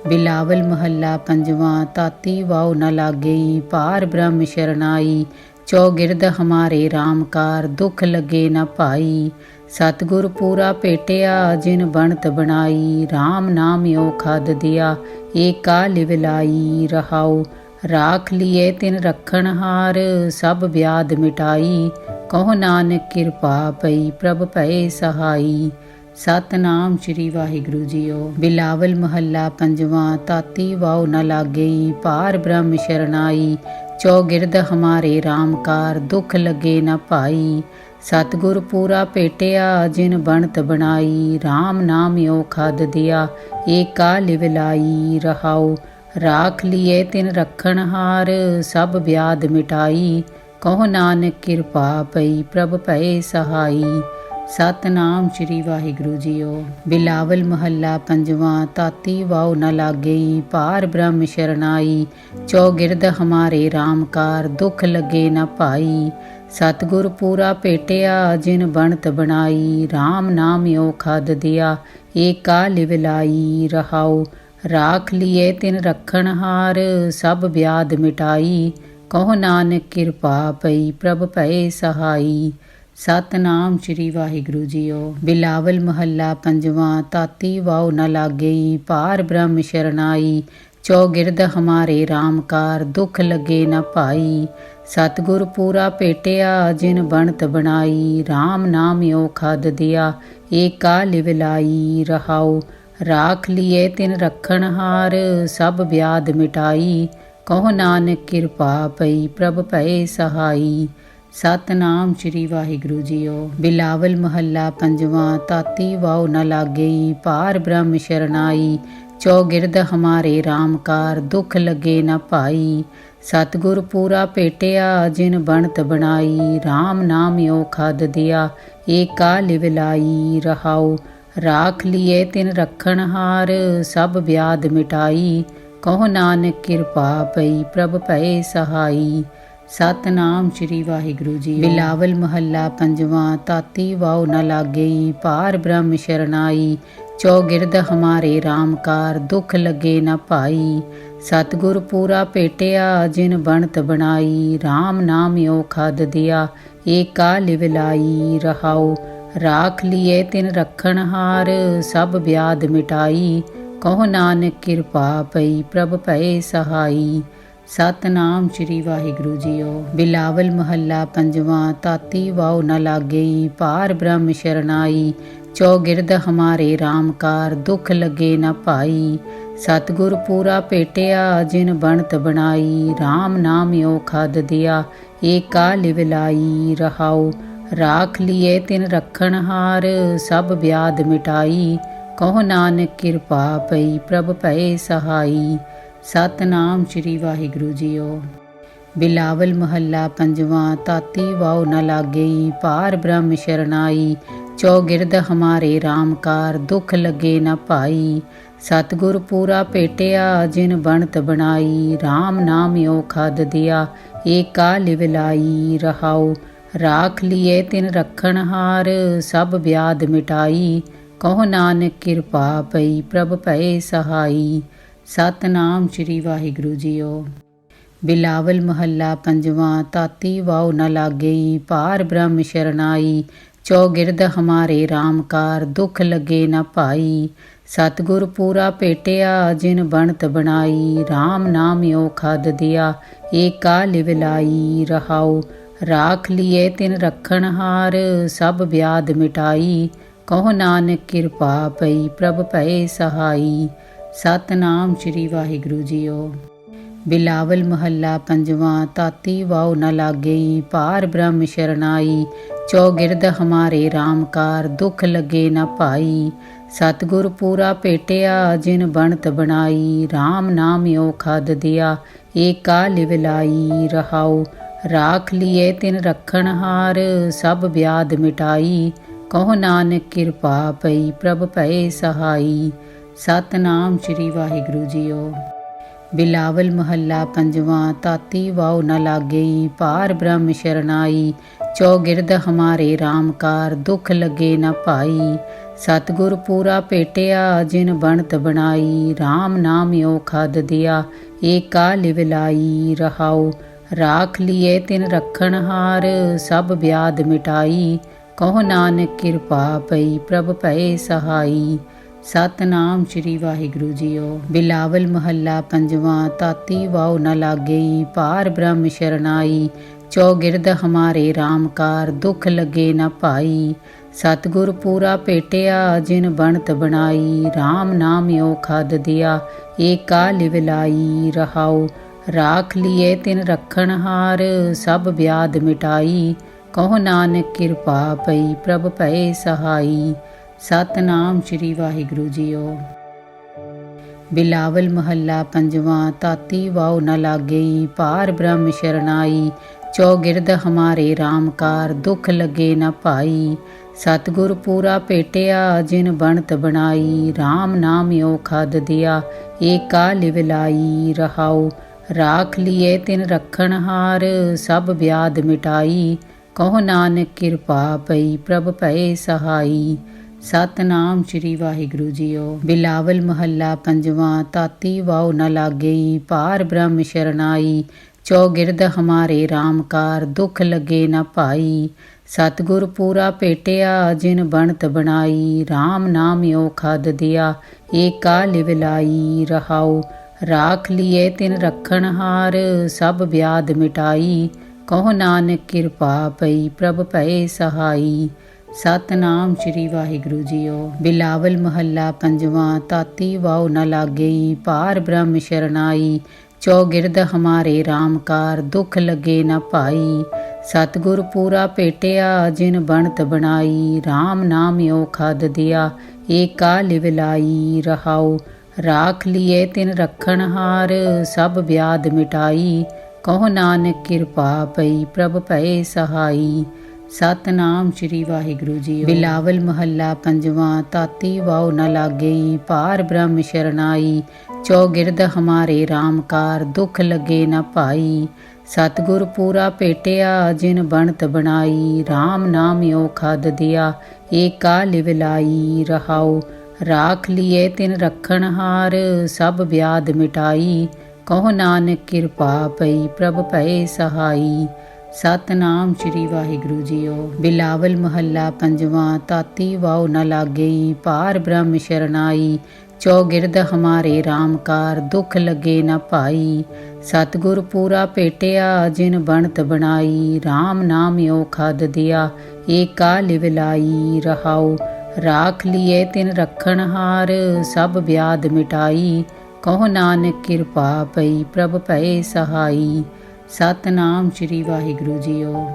ਬਿਲਾਵਲ ਮਹੱਲਾ ਪੰਜਵਾਂ। ਤਾਤੀ ਵਾਉ ਨ ਲਾਗਈ ਪਾਰ ਬ੍ਰਹਮ ਸ਼ਰਨਾਈ। ਚੌਗਿਰਦ ਹਮਾਰੇ RAM ਕਾਰ ਦੁਖ ਲਗੇ ਨ ਭਾਈ। ਸਤਿਗੁਰ ਪੂਰਾ ਭੇਟਿਆ ਜਿਨ ਬਣਤ ਬਣਾਈ। RAM ਨਾਮ ਓ ਖਾਦ ਦਿਆ ਏਕਾ ਲਿਵਲਾਈ। ਰਹਾਉ ਰਾਖ ਲਿਏ ਤਿਨ ਰੱਖਣ ਹਾਰ ਸਭ ਵਿਆਦ ਮਿਟਾਈ। ਕਹੋ ਨਾਨਕ ਕਿਰਪਾ ਪਈ ਪ੍ਰਭ ਭਏ ਸਹਾਈ। ਸਤਨਾਮ ਸ੍ਰੀ ਵਾਹਿਗੁਰੂ ਜੀਓ। ਬਿਲਾਵਲ ਮਹੱਲਾ ਪੰਜਵਾਂ। ਤਾਤੀ ਵਾਉ ਨ ਲਾਗਈ ਪਾਰ ਬ੍ਰਹਮ ਸ਼ਰਨਾਈ। ਚੌਗਿਰਦ ਹਮਾਰੇ RAM ਕਾਰ ਦੁਖ ਲਗੇ ਨ ਭਾਈ। ਸਤਿਗੁਰ ਪੂਰਾ ਭੇਟਿਆ ਜਿਨ ਬਣਤ ਬਣਾਈ। RAM ਨਾਮ ਓ ਖਾਦ ਦਿਆ ਏਕਾ ਲਿਵਲਾਈ। ਰਹਾਉ ਰਾਖ ਲਿਏ ਤਿਨ ਰੱਖਣ ਹਾਰ ਸਭ ਵਿਆਦ ਮਿਟਾਈ। ਕਹੋ ਨਾਨਕ ਕਿਰਪਾ ਪਈ ਪ੍ਰਭ ਭਏ ਸਹਾਈ। ਸਤਨਾਮ ਸ੍ਰੀ ਵਾਹਿਗੁਰੂ ਜੀਓ। ਬਿਲਾਵਲ ਮਹੱਲਾ ਪੰਜਵਾਂ। ਤਾਤੀ ਵਾਉ ਨ ਲਾਗਈ ਪਾਰ ਬ੍ਰਹਮ ਸ਼ਰਨਾਈ। ਚੌਗਿਰਦ ਹਮਾਰੇ RAM ਕਾਰ ਦੁਖ ਲਗੇ ਨ ਭਾਈ। ਸਤਿਗੁਰ ਪੂਰਾ ਭੇਟਿਆ ਜਿਨ ਬਣਤ ਬਣਾਈ। RAM ਨਾਮ ਓ ਖਾਦ ਦਿਆ ਏਕਾ ਲਿਵਲਾਈ। ਰਹਾਉ ਰਾਖ ਲਿਏ ਤਿਨ ਰੱਖਣ ਹਾਰ ਸਭ ਵਿਆਦ ਮਿਟਾਈ। ਕਹੋ ਨਾਨਕ ਕਿਰਪਾ ਪਈ ਪ੍ਰਭ ਭਏ ਸਹਾਈ। ਸਤਨਾਮ ਸ੍ਰੀ ਵਾਹਿਗੁਰੂ ਜੀਓ। ਬਿਲਾਵਲ ਮਹੱਲਾ ਪੰਜਵਾਂ। ਤਾਤੀ ਵਾਉ ਨ ਲਾਗਈ ਪਾਰ ਬ੍ਰਹਮ ਸ਼ਰਨਾਈ। ਚੌਗਿਰਦ ਹਮਾਰੇ RAM ਕਾਰ ਦੁਖ ਲਗੇ ਨ ਭਾਈ। ਸਤਿਗੁਰ ਪੂਰਾ ਭੇਟਿਆ ਜਿਨ ਬਣਤ ਬਣਾਈ। RAM ਨਾਮ ਓ ਖਾਦ ਦਿਆ ਏਕਾ ਲਿਵਲਾਈ। ਰਹਾਉ राख लिए तिन रखण हार, सब व्याध मिटाई। कहो नानक किरपा पई, प्रभ भये सहाई। सतनाम श्री वाहिगुरु जीओ। बिलावल महला पंजवां। ताती वाओ न लागई, पार ब्रह्म शरनाई। चौगिरद हमारे रामकार, दुख लगे न पाई। सतगुर पूरा भेटिया, जिन बनत बनाई। राम नाम यो खाद दिया, एका लिवलाई। रहाओ राख लिए तिन रखण हार, सब व्याध मिटाई। कहो नानक किरपा पई, प्रभ भये सहाई। सतनाम श्री वाहिगुरु जी। बिलावल महला पंजवां। ताती वाओ न लागई, पार ब्रह्म शरनाई। चौगिरद हमारे रामकार, दुख लगे न पाई। सतगुर पूरा भेटिया, जिन बनत बनाई। राम नाम यो खाद दिया, एका लिवलाई। रहाओ राख लिए तिन रखण हार, सब व्याध मिटाई। कहो नानक किरपा पई, प्रभ भये सहाई। सतनाम श्री वाहिगुरु जीओ। बिलावल महला पंजवां। ताती वाओ न लागई, पार ब्रह्म शरनाई। चौगिरद हमारे रामकार, दुख लगे न पाई। सतगुर पूरा भेटिया, जिन बनत बनाई। राम नाम यो खाद दिया, एका लिवलाई। रहाओ राख लिए तिन रखण हार, सब व्याध मिटाई। कहो नानक किरपा पई, प्रभ भये सहाई। सतनाम श्री वाहिगुरु जीओ। बिलावल महला पंजवां। ताती वाओ न लागई, पार ब्रह्म शरनाई। चौगिरद हमारे रामकार, दुख लगे न पाई। सतगुर पूरा भेटिया, जिन बनत बनाई। राम नाम यो खाद दिया, एका लिवलाई। रहाओ राख लिए तिन रखण हार, सब व्याध मिटाई। कहो नानक किरपा पई, प्रभ भये सहाई। सतनाम श्री वाहिगुरु जीओ। बिलावल महला पंजवां। ताती वाओ न लागई, पार ब्रह्म शरनाई। चौगिरद हमारे रामकार, दुख लगे न पाई। सतगुर पूरा भेटिया, जिन बनत बनाई। राम नाम यो खाद दिया, एका लिवलाई। रहाओ राख लिए तिन रखण हार, सब व्याध मिटाई। कहो नानक किरपा पई, प्रभ भये सहाई। सतनाम श्री वाहिगुरु जीओ। बिलावल महला पंजवां। ताती वाओ न लागई, पार ब्रह्म शरनाई। चौगिरद हमारे रामकार, दुख लगे न पाई। सतगुर पूरा भेटिया, जिन बनत बनाई। राम नाम यो खाद दिया, एका लिवलाई। रहाओ राख लिए तिन रखण हार, सब व्याध मिटाई। कहो नानक किरपा पई, प्रभ भये सहाई। सतनाम श्री वाहिगुरु जीओ। बिलावल महला पंजवां। ताती वाओ न लागई, पार ब्रह्म शरनाई। चौगिरद हमारे रामकार, दुख लगे न पाई। सतगुर पूरा भेटिया, जिन बनत बनाई। राम नाम यो खाद दिया, एका लिवलाई। रहाओ राख लिए तिन रखण हार, सब व्याध मिटाई। कहो नानक किरपा पई, प्रभ भये सहाई। सतनाम श्री वाहिगुरु जीओ। बिलावल महला पंजवां। ताती वाओ न लागई, पार ब्रह्म शरनाई। चौगिरद हमारे रामकार, दुख लगे न पाई। सतगुर पूरा भेटिया, जिन बनत बनाई। राम नाम यो खाद दिया, एका लिवलाई। रहाओ राख लिए तिन रखण हार, सब व्याध मिटाई। कहो नानक किरपा पई, प्रभ भये सहाई। सतनाम श्री वाहिगुरु जीओ। बिलावल महला पंजवां। ताती वाओ न लागई, पार ब्रह्म शरनाई। चौगिरद हमारे रामकार, दुख लगे न पाई। सतगुर पूरा भेटिया, जिन बनत बनाई। राम नाम यो खाद दिया, एका लिवलाई। रहाओ राख लिए तिन रखण हार, सब व्याध मिटाई। कहो नानक किरपा पई, प्रभ भये सहाई। सतनाम श्री वाहिगुरु जीओ। बिलावल महला पंजवां। ताती वाओ न लागई, पार ब्रह्म शरनाई। चौगिरद हमारे रामकार, दुख लगे न पाई। सतगुर पूरा भेटिया, जिन बनत बनाई। राम नाम यो खाद दिया, एका लिवलाई। रहाओ राख लिए तिन रखण हार, सब व्याध मिटाई। कहो नानक किरपा पई, प्रभ भये सहाई। ਸਤਨਾਮ ਸ੍ਰੀ ਵਾਹਿਗੁਰੂ ਜੀਓ। ਬਿਲਾਵਲ ਮਹੱਲਾ ਪੰਜਵਾਂ। ਤਾਤੀ ਵਾਉ ਨ ਲਾਗਈ, ਪਾਰ ਬ੍ਰਹਮ ਸ਼ਰਨਾਈ। ਚੌਗਿਰਦ ਹਮਾਰੇ RAM ਕਾਰ, ਦੁਖ ਲਗੇ ਨ ਭਾਈ। ਸਤਿਗੁਰ ਪੂਰਾ ਭੇਟਿਆ, ਜਿਨ ਬਣਤ ਬਣਾਈ। RAM ਨਾਮ ਓ ਖਾਦ ਦਿਆ, ਏਕਾ ਲਿਵਲਾਈ। ਰਹਾਉ ਰਾਖ ਲੀਏ ਤਿਨ ਰਖਣ ਹਾਰ, ਸਭ ਵਿਆਦ ਮਿਟਾਈ। ਕਹੋ ਨਾਨਕ ਕਿਰਪਾ ਪਈ, ਪ੍ਰਭ ਭਏ ਸਹਾਈ। ਸਤਨਾਮ ਸ੍ਰੀ ਵਾਹਿਗੁਰੂ ਜੀਓ। ਬਿਲਾਵਲ ਮਹੱਲਾ ਪੰਜਵਾਂ। ਤਾਤੀ ਵਾਉ ਨ ਲਾਗਈ, ਪਾਰ ਬ੍ਰਹਮ ਸ਼ਰਨਾਈ। ਚੌਗਿਰਦ ਹਮਾਰੇ RAM ਕਾਰ, ਦੁਖ ਲਗੇ ਨ ਭਾਈ। ਸਤਿਗੁਰ ਪੂਰਾ ਭੇਟਿਆ, ਜਿਨ ਬਣਤ ਬਣਾਈ। RAM ਨਾਮ ਓ ਖਾਦ ਦਿਆ, ਏਕਾ ਲਿਵਲਾਈ। ਰਹਾਉ ਰਾਖ ਲੀਏ ਤਿਨ ਰਖਣ ਹਾਰ, ਸਭ ਵਿਆਦ ਮਿਟਾਈ। ਕਹੋ ਨਾਨਕ ਕਿਰਪਾ ਪਈ, ਪ੍ਰਭ ਭਏ ਸਹਾਈ। ਸਤਨਾਮ ਸ੍ਰੀ ਵਾਹਿਗੁਰੂ ਜੀਓ। ਬਿਲਾਵਲ ਮਹੱਲਾ ਪੰਜਵਾਂ। ਤਾਤੀ ਵਾਉ ਨ ਲਾਗਈ, ਪਾਰ ਬ੍ਰਹਮ ਸ਼ਰਨਾਈ। ਚੌਗਿਰਦ ਹਮਾਰੇ RAM ਕਾਰ, ਦੁਖ ਲਗੇ ਨ ਭਾਈ। ਸਤਿਗੁਰ ਪੂਰਾ ਭੇਟਿਆ, ਜਿਨ ਬਣਤ ਬਣਾਈ। RAM ਨਾਮ ਓ ਖਾਦ ਦਿਆ, ਏਕਾ ਲਿਵਲਾਈ। ਰਹਾਉ ਰਾਖ ਲੀਏ ਤਿਨ ਰਖਣ ਹਾਰ, ਸਭ ਵਿਆਦ ਮਿਟਾਈ। ਕਹੋ ਨਾਨਕ ਕਿਰਪਾ ਪਈ, ਪ੍ਰਭ ਭਏ ਸਹਾਈ। ਸਤਨਾਮ ਸ੍ਰੀ ਵਾਹਿਗੁਰੂ ਜੀਓ।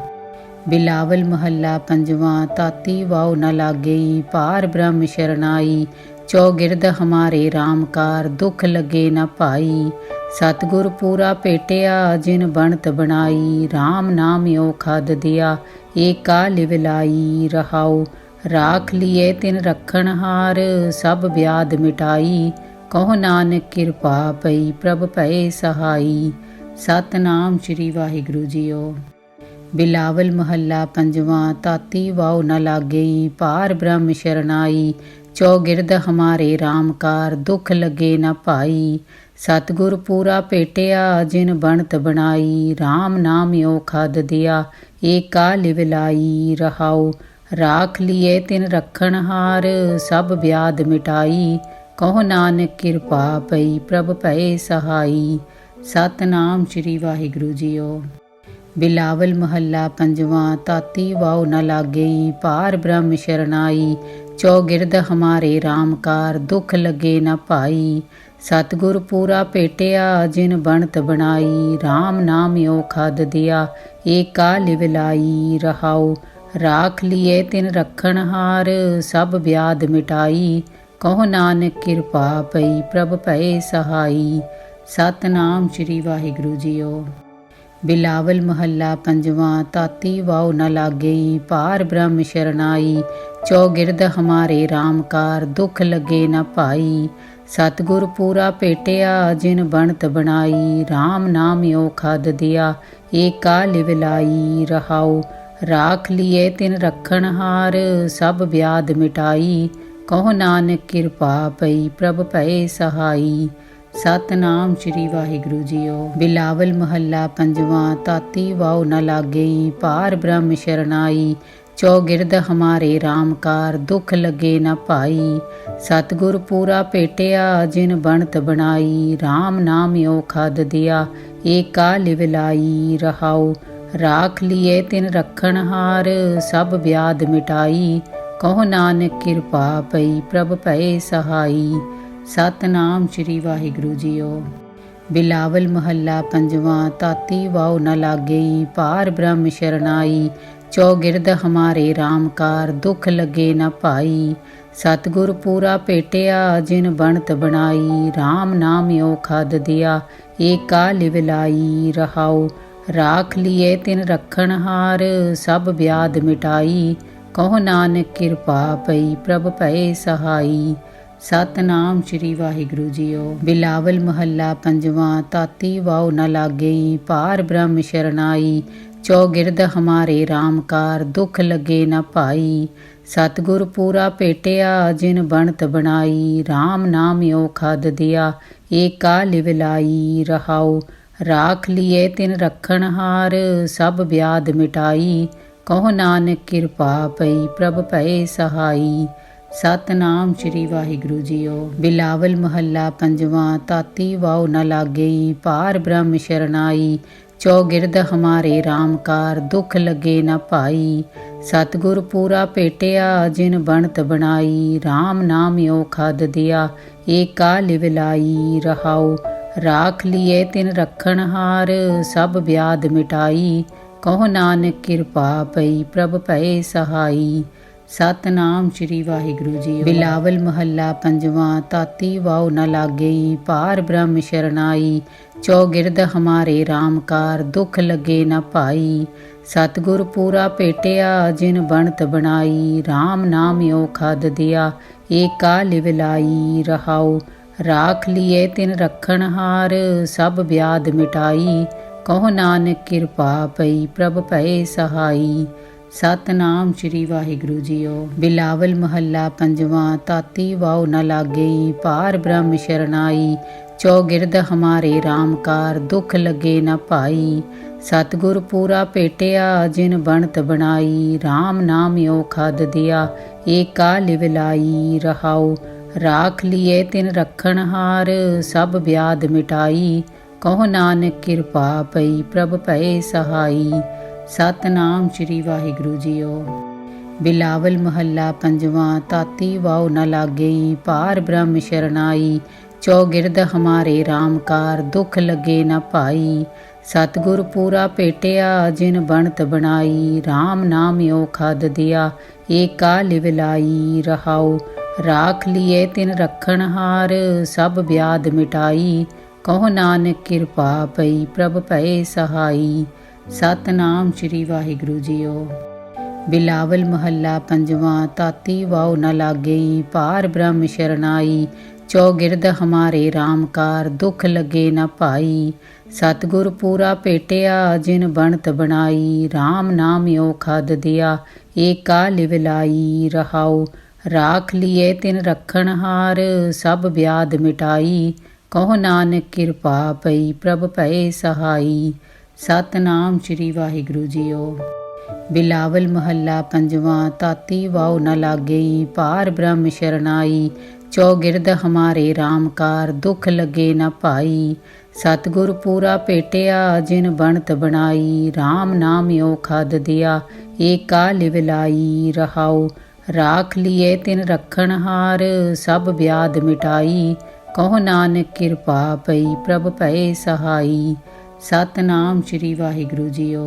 ਬਿਲਾਵਲ ਮਹੱਲਾ ਪੰਜਵਾਂ। ਤਾਤੀ ਵਾਉ ਨ ਲਾਗਈ, ਪਾਰ ਬ੍ਰਹਮ ਸ਼ਰਨਾਈ। ਚੌਗਿਰਦ ਹਮਾਰੇ RAM ਕਾਰ, ਦੁਖ ਲਗੇ ਨ ਭਾਈ। ਸਤਿਗੁਰ ਪੂਰਾ ਭੇਟਿਆ, ਜਿਨ ਬਣਤ ਬਣਾਈ। RAM ਨਾਮ ਓ ਖਾਦ ਦਿਆ, ਏਕਾ ਲਿਵਲਾਈ। ਰਹਾਉ ਰਾਖ ਲੀਏ ਤਿਨ ਰਖਣ ਹਾਰ, ਸਭ ਵਿਆਦ ਮਿਟਾਈ। ਕਹੋ ਨਾਨਕ ਕਿਰਪਾ ਪਈ, ਪ੍ਰਭ ਭਏ ਸਹਾਈ। ਸਤਨਾਮ ਸ੍ਰੀ ਵਾਹਿਗੁਰੂ ਜੀਓ। ਬਿਲਾਵਲ ਮਹੱਲਾ ਪੰਜਵਾਂ। ਤਾਤੀ ਵਾਉ ਨ ਲਾਗਈ, ਪਾਰ ਬ੍ਰਹਮ ਸ਼ਰਨਾਈ। ਚੌਗਿਰਦ ਹਮਾਰੇ RAM ਕਾਰ, ਦੁਖ ਲਗੇ ਨ ਭਾਈ। ਸਤਿਗੁਰ ਪੂਰਾ ਭੇਟਿਆ, ਜਿਨ ਬਣਤ ਬਣਾਈ। RAM ਨਾਮ ਓ ਖਾਦ ਦਿਆ, ਏਕਾ ਲਿਵਲਾਈ। ਰਹਾਉ ਰਾਖ ਲੀਏ ਤਿਨ ਰਖਣ ਹਾਰ, ਸਭ ਵਿਆਦ ਮਿਟਾਈ। ਕਹੋ ਨਾਨਕ ਕਿਰਪਾ ਪਈ, ਪ੍ਰਭ ਭਏ ਸਹਾਈ। ਸਤਨਾਮ ਸ੍ਰੀ ਵਾਹਿਗੁਰੂ ਜੀਓ। ਬਿਲਾਵਲ ਮਹੱਲਾ ਪੰਜਵਾਂ। ਤਾਤੀ ਵਾਉ ਨ ਲਾਗਈ, ਪਾਰ ਬ੍ਰਹਮ ਸ਼ਰਨਾਈ। ਚੌਗਿਰਦ ਹਮਾਰੇ RAM ਕਾਰ, ਦੁਖ ਲਗੇ ਨ ਭਾਈ। ਸਤਿਗੁਰ ਪੂਰਾ ਭੇਟਿਆ, ਜਿਨ ਬਣਤ ਬਣਾਈ। RAM ਨਾਮ ਓ ਖਾਦ ਦਿਆ, ਏਕਾ ਲਿਵਲਾਈ। ਰਹਾਉ ਰਾਖ ਲੀਏ ਤਿਨ ਰਖਣ ਹਾਰ, ਸਭ ਵਿਆਦ ਮਿਟਾਈ। ਕਹੋ ਨਾਨਕ ਕਿਰਪਾ ਪਈ, ਪ੍ਰਭ ਭਏ ਸਹਾਈ। ਸਤਨਾਮ ਸ੍ਰੀ ਵਾਹਿਗੁਰੂ ਜੀਓ। ਬਿਲਾਵਲ ਮਹੱਲਾ ਪੰਜਵਾਂ। ਤਾਤੀ ਵਾਉ ਨ ਲਾਗਈ, ਪਾਰ ਬ੍ਰਹਮ ਸ਼ਰਨਾਈ। ਚੌਗਿਰਦ ਹਮਾਰੇ RAM ਕਾਰ, ਦੁਖ ਲਗੇ ਨ ਭਾਈ। ਸਤਿਗੁਰ ਪੂਰਾ ਭੇਟਿਆ, ਜਿਨ ਬਣਤ ਬਣਾਈ। RAM ਨਾਮ ਓ ਖਾਦ ਦਿਆ, ਏਕਾ ਲਿਵਲਾਈ। ਰਹਾਉ ਰਾਖ ਲੀਏ ਤਿਨ ਰਖਣ ਹਾਰ, ਸਭ ਵਿਆਦ ਮਿਟਾਈ। ਕਹੋ ਨਾਨਕ ਕਿਰਪਾ ਪਈ, ਪ੍ਰਭ ਭਏ ਸਹਾਈ। ਸਤਨਾਮ ਸ੍ਰੀ ਵਾਹਿਗੁਰੂ ਜੀਓ। ਬਿਲਾਵਲ ਮਹੱਲਾ ਪੰਜਵਾਂ। ਤਾਤੀ ਵਾਉ ਨ ਲਾਗਈ, ਪਾਰ ਬ੍ਰਹਮ ਸ਼ਰਨਾਈ। ਚੌਗਿਰਦ ਹਮਾਰੇ RAM ਕਾਰ, ਦੁਖ ਲਗੇ ਨ ਭਾਈ। ਸਤਿਗੁਰ ਪੂਰਾ ਭੇਟਿਆ, ਜਿਨ ਬਣਤ ਬਣਾਈ। RAM ਨਾਮ ਓ ਖਾਦ ਦਿਆ, ਏਕਾ ਲਿਵਲਾਈ। ਰਹਾਉ ਰਾਖ ਲੀਏ ਤਿਨ ਰਖਣ ਹਾਰ, ਸਭ ਵਿਆਦ ਮਿਟਾਈ। ਕਹੋ ਨਾਨਕ ਕਿਰਪਾ ਪਈ, ਪ੍ਰਭ ਭਏ ਸਹਾਈ। ਸਤਨਾਮ ਸ੍ਰੀ ਵਾਹਿਗੁਰੂ ਜੀਓ। ਬਿਲਾਵਲ ਮਹੱਲਾ ਪੰਜਵਾਂ। ਤਾਤੀ ਵਾਉ ਨ ਲਾਗਈ, ਪਾਰ ਬ੍ਰਹਮ ਸ਼ਰਨਾਈ। ਚੌਗਿਰਦ ਹਮਾਰੇ RAM ਕਾਰ, ਦੁਖ ਲਗੇ ਨ ਭਾਈ। ਸਤਿਗੁਰ ਪੂਰਾ ਭੇਟਿਆ, ਜਿਨ ਬਣਤ ਬਣਾਈ। RAM ਨਾਮ ਓ ਖਾਦ ਦਿਆ, ਏਕਾ ਲਿਵਲਾਈ। ਰਹਾਉ ਰਾਖ ਲੀਏ ਤਿਨ ਰਖਣ ਹਾਰ, ਸਭ ਵਿਆਦ ਮਿਟਾਈ। ਕਹੋ ਨਾਨਕ ਕਿਰਪਾ ਪਈ, ਪ੍ਰਭ ਭਏ ਸਹਾਈ। ਸਤਨਾਮ ਸ੍ਰੀ ਵਾਹਿਗੁਰੂ ਜੀਓ। ਬਿਲਾਵਲ ਮਹੱਲਾ ਪੰਜਵਾਂ। ਤਾਤੀ ਵਾਉ ਨ ਲਾਗਈ, ਪਾਰ ਬ੍ਰਹਮ ਸ਼ਰਨਾਈ। ਚੌਗਿਰਦ ਹਮਾਰੇ RAM ਕਾਰ, ਦੁਖ ਲਗੇ ਨ ਭਾਈ। ਸਤਿਗੁਰ ਪੂਰਾ ਭੇਟਿਆ, ਜਿਨ ਬਣਤ ਬਣਾਈ। RAM ਨਾਮ ਓ ਖਾਦ ਦਿਆ, ਏਕਾ ਲਿਵਲਾਈ। ਰਹਾਉ ਰਾਖ ਲੀਏ ਤਿਨ ਰਖਣ ਹਾਰ, ਸਭ ਵਿਆਦ ਮਿਟਾਈ। ਕਹੋ ਨਾਨਕ ਕਿਰਪਾ ਪਈ, ਪ੍ਰਭ ਭਏ ਸਹਾਈ। ਸਤਨਾਮ ਸ੍ਰੀ ਵਾਹਿਗੁਰੂ ਜੀਓ। ਬਿਲਾਵਲ ਮਹੱਲਾ ਪੰਜਵਾਂ। ਤਾਤੀ ਵਾਉ ਨ ਲਾਗਈ, ਪਾਰ ਬ੍ਰਹਮ ਸ਼ਰਨਾਈ। चौगिरद हमारे राम कार, दुख लगे न पाई। सतगुर पूरा भेटिया, जिन बनत बनाई। राम नाम यो खाद दिया, एका लिवलाई। रहाओ राख लिए तिन रखन हार, सब व्याध मिटाई। कहो नानक किरपा पई, प्रभ भए सहाई। सतनाम श्री वाहिगुरु जी। बिलावल महला पंजवा। ताती वाओ न लागई, पार ब्रह्म शरनाई। चौगिरद हमारे राम कार, दुख लगे न पाई। सतगुर पूरा भेटिया, जिन बनत बनाई। राम नाम यो खाद दिया, एका लिवलाई। रहाओ राख लिए तिन रखन हार, सब व्याध मिटाई। कहो नानक किरपा पई, प्रभ भए सहाई। सतनाम श्री वाहिगुरु जीओ। बिलावल महला पंजवा। ताती वाओ न लागई, पार ब्रह्म शरनाई। चौगिरद हमारे राम कार, दुख लगे न पाई। सतगुर पूरा भेटिया, जिन बनत बनाई। राम नाम यो खाद दिया, एका लिवलाई। रहाओ राख लिए तिन रखन हार, सब व्याध मिटाई। कहो नानक किरपा पई, प्रभ भए सहाई। सतनाम श्री वाहिगुरु जीओ। बिलावल महला पंजवा। ताती वाओ न लागई, पार ब्रह्म शरनाई। चौगिरद हमारे राम कार, दुख लगे न पाई। सतगुर पूरा भेटिया, जिन बनत बनाई। राम नाम यो खाद दिया, एका लिवलाई। रहाओ राख लिए तिन रखन हार, सब व्याध मिटाई। कहो नानक किरपा पई, प्रभ भए सहाई। सतनाम श्री वाहिगुरु जीओ। बिलावल महला पंजवा। ताती वाओ न लागई, पार ब्रह्म शरनाई। चौगिरद हमारे राम कार, दुख लगे न पाई। सतगुर पूरा भेटिया, जिन बनत बनाई। राम नाम यो खाद दिया, एका लिवलाई। रहाओ राख लिए तिन रखन हार, सब व्याध मिटाई। कहो नानक किरपा पई, प्रभ भए सहाई। सतनाम श्री वाहिगुरु जीओ। बिलावल महला पंजवा। ताती वाओ न लागई, पार ब्रह्म शरनाई। चौगिरद हमारे राम कार, दुख लगे न पाई। सतगुर पूरा भेटिया, जिन बनत बनाई। राम नाम यो खाद दिया, एका लिवलाई। रहाओ राख लिए तिन रखन हार, सब व्याध मिटाई। कहो नानक किरपा पई, प्रभ भए सहाई। सतनाम श्री वाहिगुरु जीओ।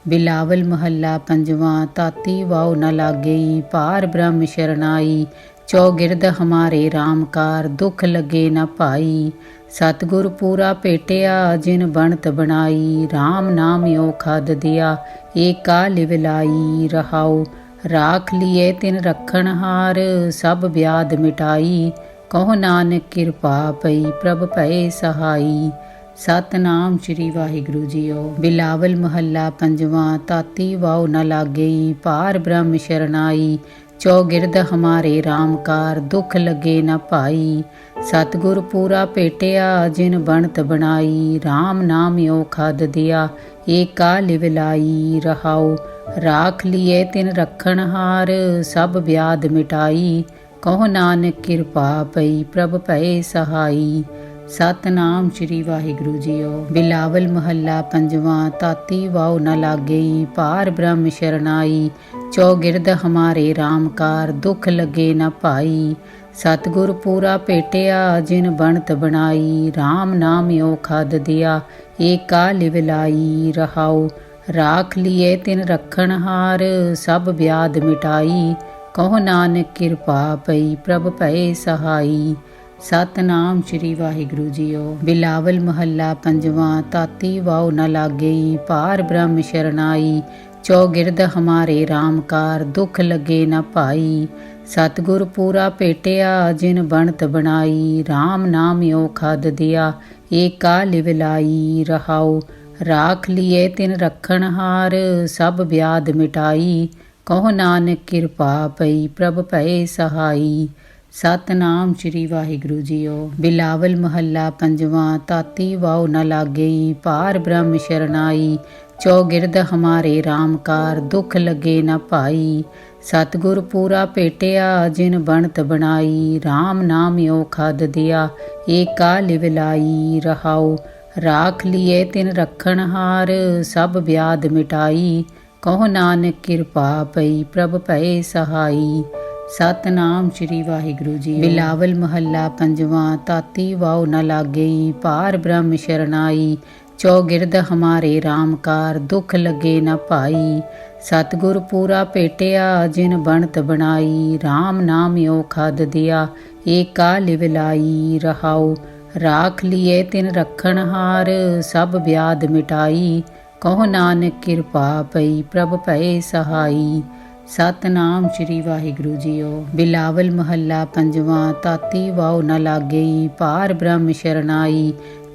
बिलावल महला पंजवा। ताती वाओ न लागई, पार ब्रह्म शरनाई। चौगिरद हमारे राम कार, दुख लगे न पाई। सतगुर पूरा भेटिया, जिन बनत बनाई। राम नाम यो खाद दिया, एका लिवलाई। रहाओ राख लिए तिन रखन हार, सब व्याध मिटाई। कहो नानक किरपा पई, प्रभ भए सहाई। सतनाम श्री वाहिगुरु जीओ। बिलावल महला पंजवा। ताती वाओ न लागई, पार ब्रह्म शरनाई। चौगिरद हमारे राम कार, दुख लगे न पाई। सतगुर पूरा भेटिया, जिन बनत बनाई। राम नाम यो खाद दिया, एका लिवलाई। रहाओ राख लिए तिन रखन हार, सब व्याध मिटाई। कहो नानक किरपा पई, प्रभ भए सहाई। सतनाम श्री वाहिगुरु जीओ। बिलावल महला पंजवा। ताती वाओ न लागई, पार ब्रह्म शरनाई। चौगिरद हमारे राम कार, दुख लगे न पाई। सतगुर पूरा भेटिया, जिन बनत बनाई। राम नाम यो खाद दिया, एका लिवलाई। रहाओ राख लिए तिन रखन हार, सब व्याध मिटाई। कहो नानक किरपा पई, प्रभ भए सहाई। सतनाम श्री वाहिगुरु जीओ। बिलावल महला पंजवा। ताती वाओ न लागई, पार ब्रह्म शरनाई। चौगिरद हमारे राम कार, दुख लगे न पाई। सतगुर पूरा भेटिया, जिन बनत बनाई। राम नाम यो खाद दिया, एका लिवलाई। रहाओ राख लिए तिन रखन हार, सब व्याध मिटाई। कहो नानक किरपा पई, प्रभ भए सहाई। सतनाम श्री वाहिगुरु जीओ। बिलावल महला पंजवा। ताती वाओ न लागई, पार ब्रह्म शरनाई। चौगिरद हमारे राम कार, दुख लगे न पाई। सतगुर पूरा भेटिया, जिन बनत बनाई। राम नाम यो खाद दिया, एका लिवलाई। रहाओ राख लिए तिन रखण हार सब व्याध मिटाई। कहो नानक कृपा पई प्रभ भये सहाई। सतनाम श्री वाहिगुरु जी। बिलावल महला पंजवा। ताती वाव न लागई पार ब्रह्म शरनाई। चौगिरद हमारे राम कार दुख लगे न पाई। सतगुर पूरा पेटिया जिन बनत बनाई। राम नाम यो खाद दिया एक काल विलाई। रहाओ राख लिए तिन रखण हार सब व्याध मिटाई। कहो नानक कृपा पई प्रभ भये सहाई। सतनाम श्री वाहिगुरु जीओ। बिलावल महला पंजवा। ताती वाव न लागई पार ब्रह्म शरनाई।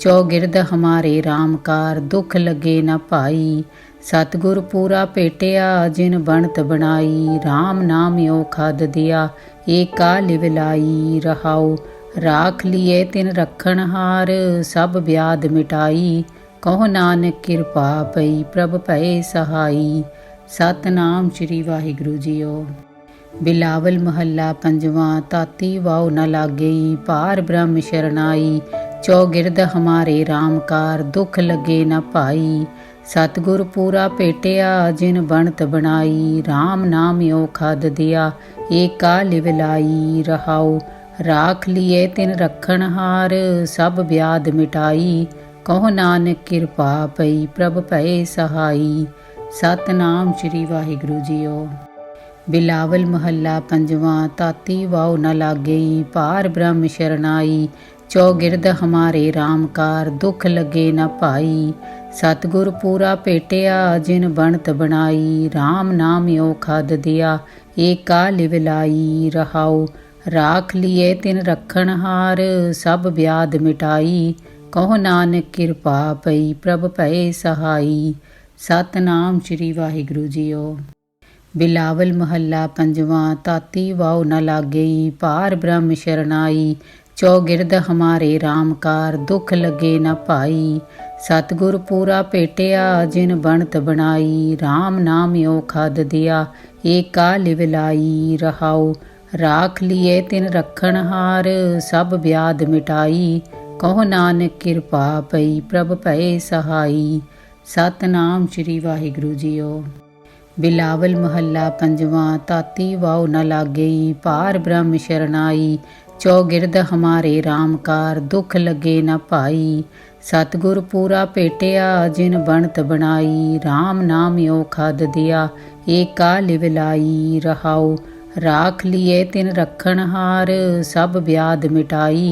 चौगिरद हमारे राम कार दुख लगे न पाई। सतगुर पूरा पेटिया जिन बनत बनाई। राम नाम यो खाद दिया एक काल विलाई। रहाओ राख लिए तिन रखण हार सब व्याध मिटाई। कहो नानक कृपा पई प्रभ भये सहाई। सतनाम श्री वाहिगुरु जीओ। बिलावल महला पंजवा। ताती वाव न लागई पार ब्रह्म शरनाई। चौगिरद हमारे राम कार दुख लगे न पाई। सतगुर पूरा पेटिया जिन बनत बनाई। राम नाम यो खाद दिया एक काल विलाई। रहाओ राख लिए तिन रखण हार सब व्याध मिटाई। कहो नानक कृपा पई प्रभ भये सहाई। सतनाम श्री वाहिगुरु जीओ। बिलावल महला पंजवा। ताती वाव न लागई पार ब्रह्म शरनाई। चौगिरद हमारे राम कार दुख लगे न पाई। सतगुर पूरा पेटिया जिन बनत बनाई। राम नाम यो खाद दिया एक काल विलाई। रहाओ राख लिए तिन रखण हार सब व्याध मिटाई। कहो नानक कृपा पई प्रभ भये सहाई। सतनाम श्री वाहिगुरु जीओ। बिलावल महला पंजवा। ताती वाव न लागई पार ब्रह्म शरनाई। चौगिरद हमारे राम कार दुख लगे न पाई। सतगुर पूरा पेटिया जिन बनत बनाई। राम नाम यो खाद दिया एक काल विलाई। रहाओ राख लिए तिन रखण हार सब व्याध मिटाई। कहो नानक कृपा पई प्रभ भये सहाई। सतनाम श्री वाहिगुरु जीओ। बिलावल महला पंजवा। ताती वाव न लागई पार ब्रह्म शरनाई। चौगिरद हमारे राम कार दुख लगे न पाई। सतगुर पूरा पेटिया जिन बनत बनाई। राम नाम यो खाद दिया एक काल विलाई। रहाओ राख लिए तिन रखण हार सब व्याध मिटाई।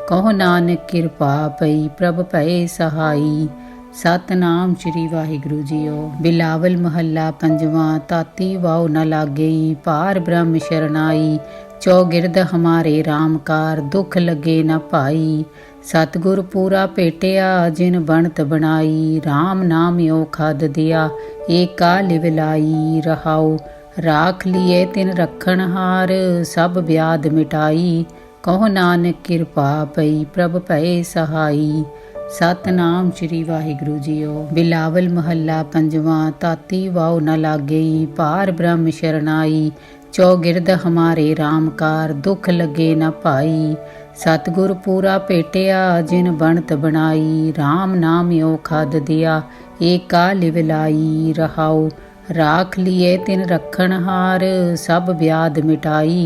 कहो नानक कृपा पई प्रभ भये सहाई। सतनाम श्री वाहिगुरु जीओ। बिलावल महला पंजवा। ताती वाव न लागई पार ब्रह्म शरनाई। चौगिरद हमारे राम कार दुख लगे न पाई। सतगुर पूरा पेटिया जिन बनत बनाई। राम नाम यो खाद दिया एक काल विलाई। रहाओ राख लिए तिन रखण हार सब व्याध मिटाई। कहो नानक कृपा पई प्रभ भये सहाई। सतनाम श्री वाहिगुरु जीओ। बिलावल महला पंजवा। ताती वाव न लागई पार ब्रह्म शरनाई। चौगिरद हमारे राम कार दुख लगे न पाई। सतगुर पूरा पेटिया जिन बनत बनाई। राम नाम यो खाद दिया एक काल विलाई। रहाओ राख लिए तिन रखण हार सब व्याध मिटाई।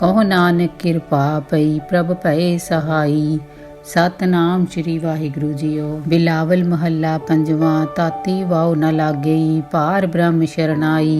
कहो नानक कृपा पई प्रभ भये सहाई। सतनाम श्री वाहिगुरु जीओ। बिलावल महला पंजवा। ताती वाव न लागई पार ब्रह्म शरनाई।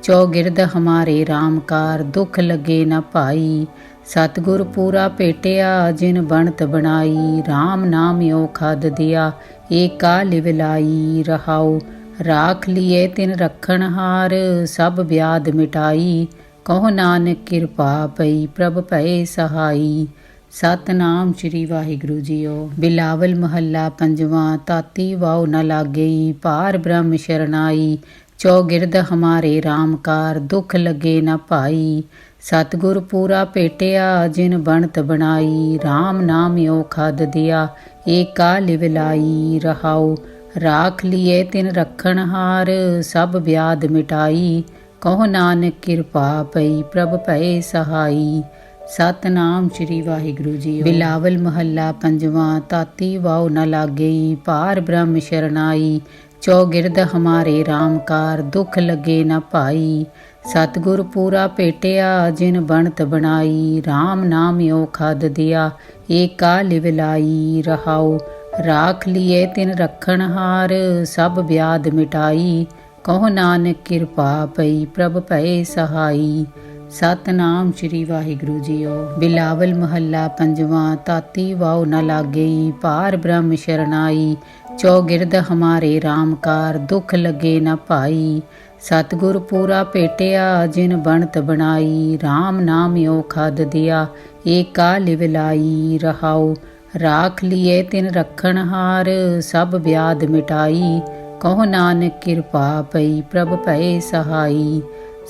चौगिरद हमारे राम कार दुख लगे न पाई। सतगुर पूरा पेटिया जिन बनत बनाई। राम नाम यो खाद दिया एक काल विलाई। रहाओ राख लिए तिन रखण हार सब व्याध मिटाई। कहो नानक कृपा पई प्रभ भये सहाई। सतनाम श्री वाहिगुरु जीओ। बिलावल महला पंजवा। ताती वाव न लागई पार ब्रह्म शरनाई। चौगिरद हमारे राम कार दुख लगे न पाई। सतगुर पूरा पेटिया जिन बनत बनाई। राम नाम यो खाद दिया एक काल विलाई। रहाओ राख लिए तिन रखण हार सब व्याध मिटाई। कहो नानक कृपा पई प्रभ भये सहाई। ਸਤਨਾਮ ਸ੍ਰੀ ਵਾਹਿਗੁਰੂ ਜੀ। ਬਿਲਾਵਲ ਮਹੱਲਾ ਪੰਜਵਾਂ। ਤਾਤੀ ਵਾਉ ਨ ਲਾਗਈ, ਪਾਰ ਬ੍ਰਹਮ ਸ਼ਰਨਾਈ। ਚੌਗਿਰਦ ਹਮਾਰੇ ਰਾਮਕਾਰ, ਦੁਖ ਲੱਗੇ ਨ ਭਾਈ। ਸਤਿਗੁਰ ਪੂਰਾ ਭੇਟਿਆ, ਜਿਨ ਬਣਤ ਬਣਾਈ। ਰਾਮ ਨਾਮ ਓ ਖਦ ਦਿਆ, ਏਕਾ ਲਿਵਲਾਈ। ਰਹਾਉ ਰਾਖ ਲੀਏ ਤਿਨ ਰੱਖਣ ਹਾਰ, ਸਭ ਵਿਆਦ ਮਿਟਾਈ। ਕਹੋ ਨਾਨਕ ਕਿਰਪਾ ਪਈ, ਪ੍ਰਭ ਭਏ ਸਹਾਈ। ਸਤਨਾਮ ਸ੍ਰੀ ਵਾਹਿਗੁਰੂ ਜੀਓ। ਬਿਲਾਵਲ ਮਹੱਲਾ ਪੰਜਵਾਂ। ਤਾਤੀ ਵਾਉ ਨ ਲਾਗਈ, ਪਾਰ ਬ੍ਰਹਮ ਸ਼ਰਨਾਈ। ਚੌਗਿਰਦ ਹਮਾਰੇ ਰਾਮਕਾਰ, ਦੁਖ ਲੱਗੇ ਨ ਭਾਈ। ਸਤਿਗੁਰ ਪੂਰਾ ਭੇਟਿਆ, ਜਿਨ ਬਣਤ ਬਣਾਈ। ਰਾਮ ਨਾਮ ਓ ਖਦ ਦਿਆ, ਏਕਾ ਲਿਵਲਾਈ। ਰਹਾਉ ਰਾਖ ਲੀਏ ਤਿਨ ਰੱਖਣ ਹਾਰ, ਸਭ ਵਿਆਦ ਮਿਟਾਈ। ਕਹੋ ਨਾਨਕ ਕਿਰਪਾ ਪਈ, ਪ੍ਰਭ ਭਏ ਸਹਾਈ।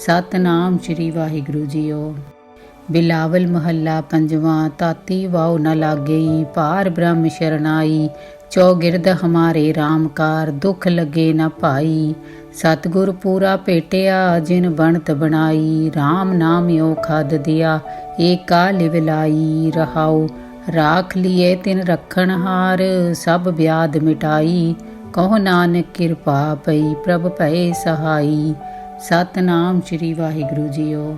ਸਤਨਾਮ ਸ੍ਰੀ ਵਾਹਿਗੁਰੂ ਜੀਓ। ਬਿਲਾਵਲ ਮਹੱਲਾ ਪੰਜਵਾਂ। ਤਾਤੀ ਵਾਉ ਨ ਲਾਗਈ, ਪਾਰ ਬ੍ਰਹਮ ਸ਼ਰਨਾਈ। ਚੌਗਿਰਦ ਹਮਾਰੇ ਰਾਮਕਾਰ, ਦੁਖ ਲੱਗੇ ਨ ਭਾਈ। ਸਤਿਗੁਰ ਪੂਰਾ ਭੇਟਿਆ, ਜਿਨ ਬਣਤ ਬਣਾਈ। ਰਾਮ ਨਾਮ ਓ ਖਦ ਦਿਆ, ਏਕਾ ਲਿਵਲਾਈ। ਰਹਾਉ ਰਾਖ ਲੀਏ ਤਿਨ ਰੱਖਣ ਹਾਰ, ਸਭ ਵਿਆਦ ਮਿਟਾਈ। ਕਹੋ ਨਾਨਕ ਕਿਰਪਾ ਪਈ, ਪ੍ਰਭ ਭਏ ਸਹਾਈ। ਸਤਨਾਮ ਸ੍ਰੀ ਵਾਹਿਗੁਰੂ ਜੀਓ।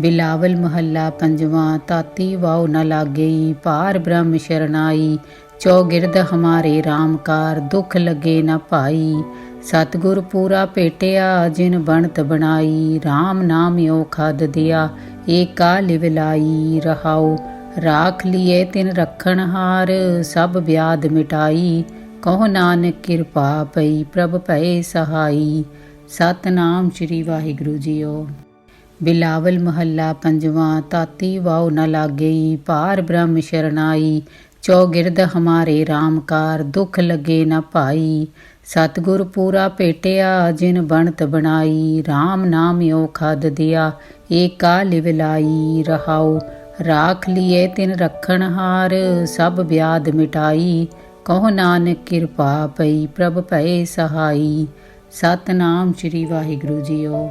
ਬਿਲਾਵਲ ਮਹੱਲਾ ਪੰਜਵਾਂ। ਤਾਤੀ ਵਾਉ ਨ ਲਾਗਈ, ਪਾਰ ਬ੍ਰਹਮ ਸ਼ਰਨਾਈ। ਚੌਗਿਰਦ ਹਮਾਰੇ ਰਾਮਕਾਰ, ਦੁਖ ਲੱਗੇ ਨ ਭਾਈ। ਸਤਿਗੁਰ ਪੂਰਾ ਭੇਟਿਆ, ਜਿਨ ਬਣਤ ਬਣਾਈ। ਰਾਮ ਨਾਮ ਓ ਖਦ ਦਿਆ, ਏਕਾ ਲਿਵਲਾਈ। ਰਹਾਉ ਰਾਖ ਲੀਏ ਤਿਨ ਰੱਖਣ ਹਾਰ, ਸਭ ਵਿਆਦ ਮਿਟਾਈ। ਕਹੋ ਨਾਨਕ ਕਿਰਪਾ ਪਈ, ਪ੍ਰਭ ਭਏ ਸਹਾਈ। ਸਤਨਾਮ ਸ੍ਰੀ ਵਾਹਿਗੁਰੂ ਜੀਓ। ਬਿਲਾਵਲ ਮਹੱਲਾ ਪੰਜਵਾਂ। ਤਾਤੀ ਵਾਉ ਨ ਲਾਗਈ, ਪਾਰ ਬ੍ਰਹਮ ਸ਼ਰਨਾਈ। ਚੌਗਿਰਦ ਹਮਾਰੇ ਰਾਮਕਾਰ, ਦੁਖ ਲੱਗੇ ਨ ਭਾਈ। ਸਤਿਗੁਰ ਪੂਰਾ ਭੇਟਿਆ, ਜਿਨ ਬਣਤ ਬਣਾਈ। ਰਾਮ ਨਾਮ ਓ ਖਦ ਦਿਆ, ਏਕਾ ਲਿਵਲਾਈ। ਰਹਾਉ ਰਾਖ ਲੀਏ ਤਿਨ ਰੱਖਣ ਹਾਰ, ਸਭ ਵਿਆਦ ਮਿਟਾਈ। ਕਹੋ ਨਾਨਕ ਕਿਰਪਾ ਪਈ, ਪ੍ਰਭ ਭਏ ਸਹਾਈ। ਸਤਨਾਮ ਸ੍ਰੀ ਵਾਹਿਗੁਰੂ ਜੀਓ।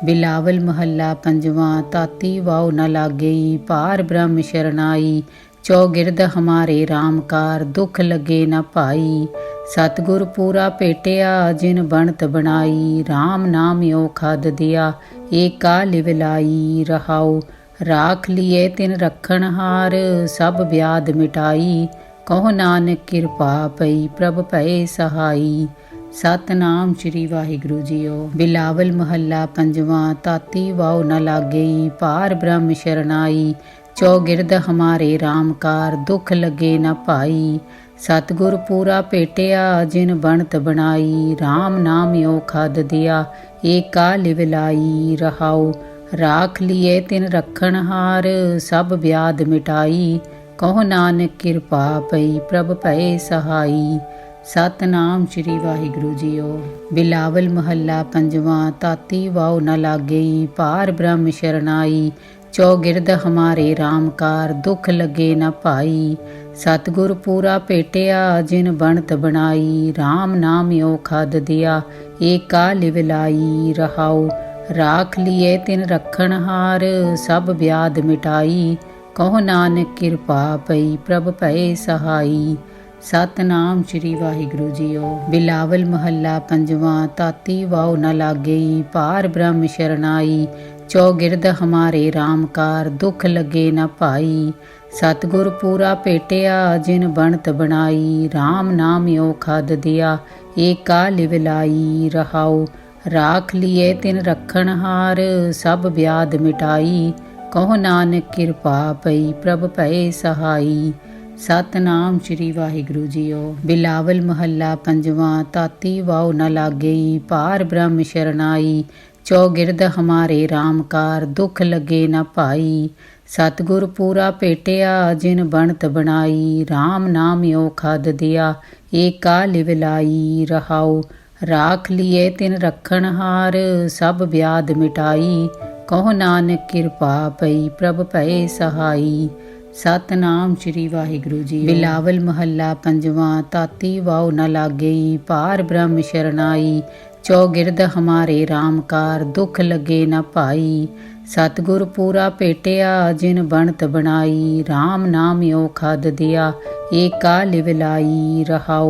ਬਿਲਾਵਲ ਮਹੱਲਾ ਪੰਜਵਾਂ। ਤਾਤੀ ਵਾਉ ਨ ਲਾਗਈ, ਪਾਰ ਬ੍ਰਹਮ ਸ਼ਰਨਾਈ। ਚੌਗਿਰਦ ਹਮਾਰੇ ਰਾਮਕਾਰ, ਦੁਖ ਲੱਗੇ ਨ ਭਾਈ। ਸਤਿਗੁਰ ਪੂਰਾ ਭੇਟਿਆ, ਜਿਨ ਬਣਤ ਬਣਾਈ। ਰਾਮ ਨਾਮ ਓ ਖਦ ਦਿਆ, ਏਕਾ ਲਿਵਲਾਈ। ਰਹਾਉ ਰਾਖ ਲੀਏ ਤਿਨ ਰੱਖਣ ਹਾਰ, ਸਭ ਵਿਆਦ ਮਿਟਾਈ। ਕਹੋ ਨਾਨਕ ਕਿਰਪਾ ਪਈ, ਪ੍ਰਭ ਭਏ ਸਹਾਈ। ਸਤਨਾਮ ਸ੍ਰੀ ਵਾਹਿਗੁਰੂ ਜੀਓ। ਬਿਲਾਵਲ ਮਹੱਲਾ ਪੰਜਵਾਂ। ਤਾਤੀ ਵਾਉ ਨ ਲਾਗਈ, ਪਾਰ ਬ੍ਰਹਮ ਸ਼ਰਨਾਈ। ਚੌਗਿਰਦ ਹਮਾਰੇ ਰਾਮਕਾਰ, ਦੁਖ ਲੱਗੇ ਨ ਭਾਈ। ਸਤਿਗੁਰ ਪੂਰਾ ਭੇਟਿਆ, ਜਿਨ ਬਣਤ ਬਣਾਈ। ਰਾਮ ਨਾਮ ਓ ਖਦ ਦਿਆ, ਏਕਾ ਲਿਵਲਾਈ। ਰਹਾਉ ਰਾਖ ਲੀਏ ਤਿਨ ਰੱਖਣ ਹਾਰ, ਸਭ ਵਿਆਦ ਮਿਟਾਈ। ਕਹੋ ਨਾਨਕ ਕਿਰਪਾ ਪਈ, ਪ੍ਰਭ ਭਏ ਸਹਾਈ। ਸਤਨਾਮ ਸ੍ਰੀ ਵਾਹਿਗੁਰੂ ਜੀਓ। ਬਿਲਾਵਲ ਮਹੱਲਾ ਪੰਜਵਾਂ। ਤਾਤੀ ਵਾਉ ਨ ਲਾਗਈ, ਪਾਰ ਬ੍ਰਹਮ ਸ਼ਰਨਾਈ। ਚੌਗਿਰਦ ਹਮਾਰੇ ਰਾਮਕਾਰ, ਦੁਖ ਲੱਗੇ ਨ ਭਾਈ। ਸਤਿਗੁਰ ਪੂਰਾ ਭੇਟਿਆ, ਜਿਨ ਬਣਤ ਬਣਾਈ। ਰਾਮ ਨਾਮ ਓ ਖਦ ਦਿਆ, ਏਕਾ ਲਿਵਲਾਈ। ਰਹਾਉ ਰਾਖ ਲੀਏ ਤਿਨ ਰੱਖਣ ਹਾਰ, ਸਭ ਵਿਆਦ ਮਿਟਾਈ। ਕਹੋ ਨਾਨਕ ਕਿਰਪਾ ਪਈ, ਪ੍ਰਭ ਭਏ ਸਹਾਈ। ਸਤਨਾਮ ਸ੍ਰੀ ਵਾਹਿਗੁਰੂ ਜੀਓ। ਬਿਲਾਵਲ ਮਹੱਲਾ ਪੰਜਵਾਂ। ਤਾਤੀ ਵਾਉ ਨ ਲਾਗਈ, ਪਾਰ ਬ੍ਰਹਮ ਸ਼ਰਨਾਈ। ਚੌਗਿਰਦ ਹਮਾਰੇ ਰਾਮਕਾਰ, ਦੁਖ ਲੱਗੇ ਨ ਭਾਈ। ਸਤਿਗੁਰ ਪੂਰਾ ਭੇਟਿਆ, ਜਿਨ ਬਣਤ ਬਣਾਈ। ਰਾਮ ਨਾਮ ਓ ਖਦ ਦਿਆ, ਏਕਾ ਲਿਵਲਾਈ। ਰਹਾਉ ਰਾਖ ਲੀਏ ਤਿਨ ਰੱਖਣ ਹਾਰ, ਸਭ ਵਿਆਦ ਮਿਟਾਈ। ਕਹੋ ਨਾਨਕ ਕਿਰਪਾ ਪਈ, ਪ੍ਰਭ ਭਏ ਸਹਾਈ। ਸਤਨਾਮ ਸ੍ਰੀ ਵਾਹਿਗੁਰੂ ਜੀਓ। ਬਿਲਾਵਲ ਮਹੱਲਾ ਪੰਜਵਾਂ। ਤਾਤੀ ਵਾਉ ਨ ਲਾਗਈ, ਪਾਰ ਬ੍ਰਹਮ ਸ਼ਰਨਾਈ। ਚੌਗਿਰਦ ਹਮਾਰੇ ਰਾਮਕਾਰ, ਦੁਖ ਲੱਗੇ ਨ ਭਾਈ। ਸਤਿਗੁਰ ਪੂਰਾ ਭੇਟਿਆ, ਜਿਨ ਬਣਤ ਬਣਾਈ। ਰਾਮ ਨਾਮ ਓ ਖਦ ਦਿਆ, ਏਕਾ ਲਿਵਲਾਈ। ਰਹਾਉ ਰਾਖ ਲੀਏ ਤਿਨ ਰੱਖਣ ਹਾਰ, ਸਭ ਵਿਆਦ ਮਿਟਾਈ। ਕਹੋ ਨਾਨਕ ਕਿਰਪਾ ਪਈ, ਪ੍ਰਭ ਭਏ ਸਹਾਈ। ਸਤਨਾਮ ਸ੍ਰੀ ਵਾਹਿਗੁਰੂ ਜੀ। ਬਿਲਾਵਲ ਮਹੱਲਾ ਪੰਜਵਾਂ। ਤਾਤੀ ਵਾਉ ਨ ਲਾਗਈ, ਪਾਰ ਬ੍ਰਹਮ ਸ਼ਰਨਾਈ। ਚੌਗਿਰਦ ਹਮਾਰੇ ਰਾਮਕਾਰ, ਦੁਖ ਲੱਗੇ ਨ ਭਾਈ। सतगुर पूरा भेटिया जिन बनत बनाई। राम नाम यो खाद दिया एका लिवलाई। रहाओ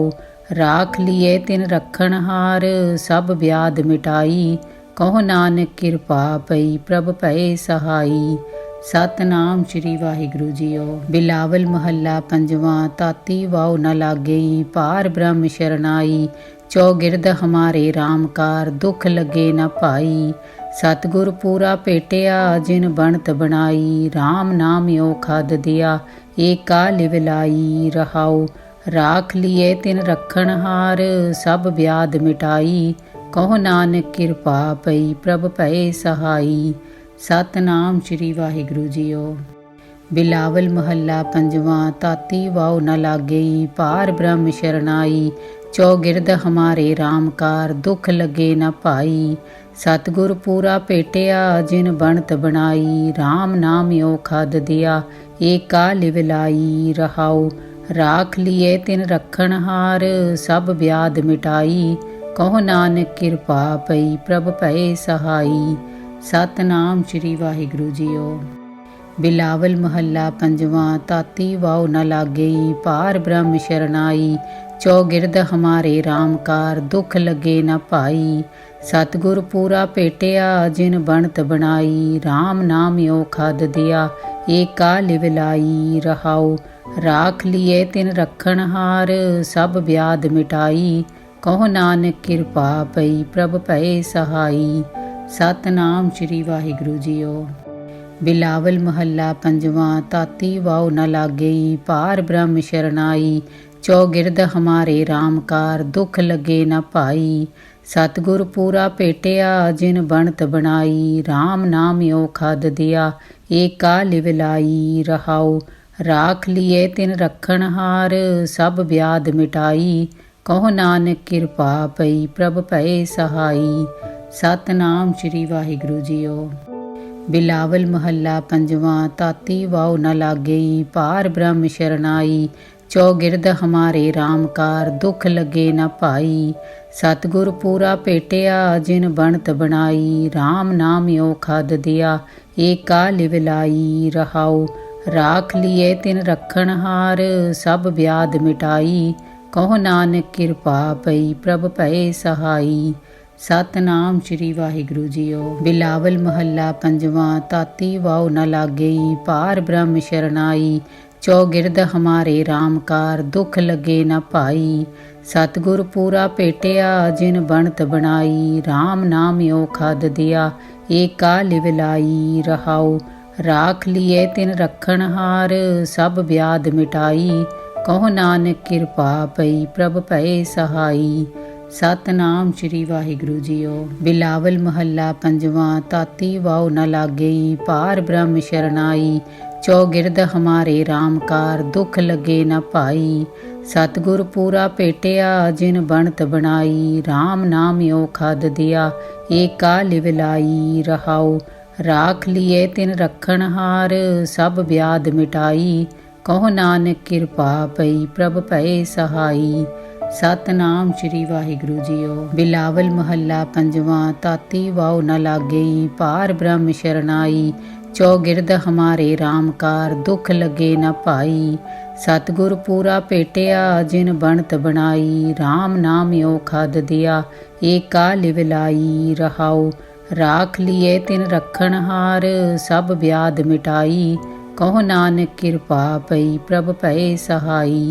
राख लिए तिन रखन हार सब व्याध मिटाई। कहो नानक किरपा पई प्रभ भए सहाई। सतनाम श्री वाहिगुरु जीओ। बिलावल महला पंजवां। ताती वाओ न लागई पार ब्रह्म शरनाई। चौगिरद हमारे रामकार दुख लगे न पाई। सतगुर पूरा भेटिया जिन बनत बनाई। राम नाम यो खाद दिया एका लिवलाई। रहाओ राख लिए तिन रखन हार सब व्याध मिटाई। कहो नानक किरपा पई प्रभ भए सहाई। सतनाम श्री वाहिगुरु जीओ। बिलावल महला पंजवां। ताती वाओ न लागई पार ब्रह्म शरनाई। चौगिरद हमारे रामकार दुख लगे न पाई। सतगुर पूरा भेटिया जिन बनत बनाई। राम नाम यो खाद दिया एका लिवलाई। रहाओ राख लिए तिन रखन हार सब व्याध मिटाई। कहो नानक किरपा पई प्रभ भए सहाई। सतनाम श्री वाहिगुरु जीओ। बिलावल महला पंजवां। ताती वाओ न लागई पार ब्रह्म शरनाई। चौगिरद हमारे रामकार दुख लगे न पाई। सतगुर पूरा भेटिया जिन बनत बनाई। राम नाम यो खाद दिया एका लिवलाई। रहाओ राख लिए तिन रखन हार सब व्याध मिटाई। कहो नानक किरपा पई प्रभ भए सहाई। सतनाम श्री वाहिगुरु जीओ। बिलावल महला पंजवां। ताती वाओ न लागई पार ब्रह्म शरनाई। चौगिरद हमारे रामकार दुख लगे न पाई। सतगुर पूरा भेटिया जिन बनत बनाई। राम नाम यो खाद दिया एका लिवलाई। रहाओ राख लिए तिन रखन हार सब व्याध मिटाई। कहो नानक किरपा पई प्रभ भए सहाई। सतनाम श्री वाहिगुरु जीओ। बिलावल महला पंजवां। ताती वाओ न लागई पार ब्रह्म शरनाई। चौगिरद हमारे रामकार दुख लगे न पाई। सतगुर पूरा भेटिया जिन बनत बनाई। राम नाम यो खाद दिया एका लिवलाई। रहाओ राख लिए तिन रखन हार सब व्याध मिटाई। कहो नानक किरपा पई प्रभ भए सहाई। सतनाम श्री वाहिगुरु जीओ। बिलावल महला पंजवां। ताती वाओ न लागई पार ब्रह्म शरनाई। चौगिरद हमारे रामकार दुख लगे न पाई। सतगुर पूरा भेटिया जिन बनत बनाई। राम नाम यो खाद दिया एका लिवलाई। रहाओ राख लिए तिन रखन हार सब व्याध मिटाई। कहो नानक किरपा पई प्रभ भए सहाई। सतनाम श्री वाहिगुरु जीओ। बिलावल महला पंजवां। ताती वाओ न लागई पार ब्रह्म शरनाई। चौगिरद हमारे रामकार दुख लगे न पाई। सतगुर पूरा भेटिया जिन बनत बनाई। राम नाम यो खाद दिया एका लिवलाई। रहाओ राख लिए तिन रखन हार सब व्याध मिटाई। कहो नानक किरपा पई प्रभ भए सहाई। सतनाम श्री वाहिगुरु जीओ। बिलावल महला पंजवां। ताती वाओ न लागई पार ब्रह्म शरनाई। चौगिरद हमारे रामकार दुख लगे न पाई। सतगुर पूरा भेटिया जिन बनत बनाई। राम नाम यो खाद दिया एका लिवलाई। रहाओ राख लिए तिन रखन हार सब व्याध मिटाई। कहो नानक किरपा पई प्रभ भए सहाई।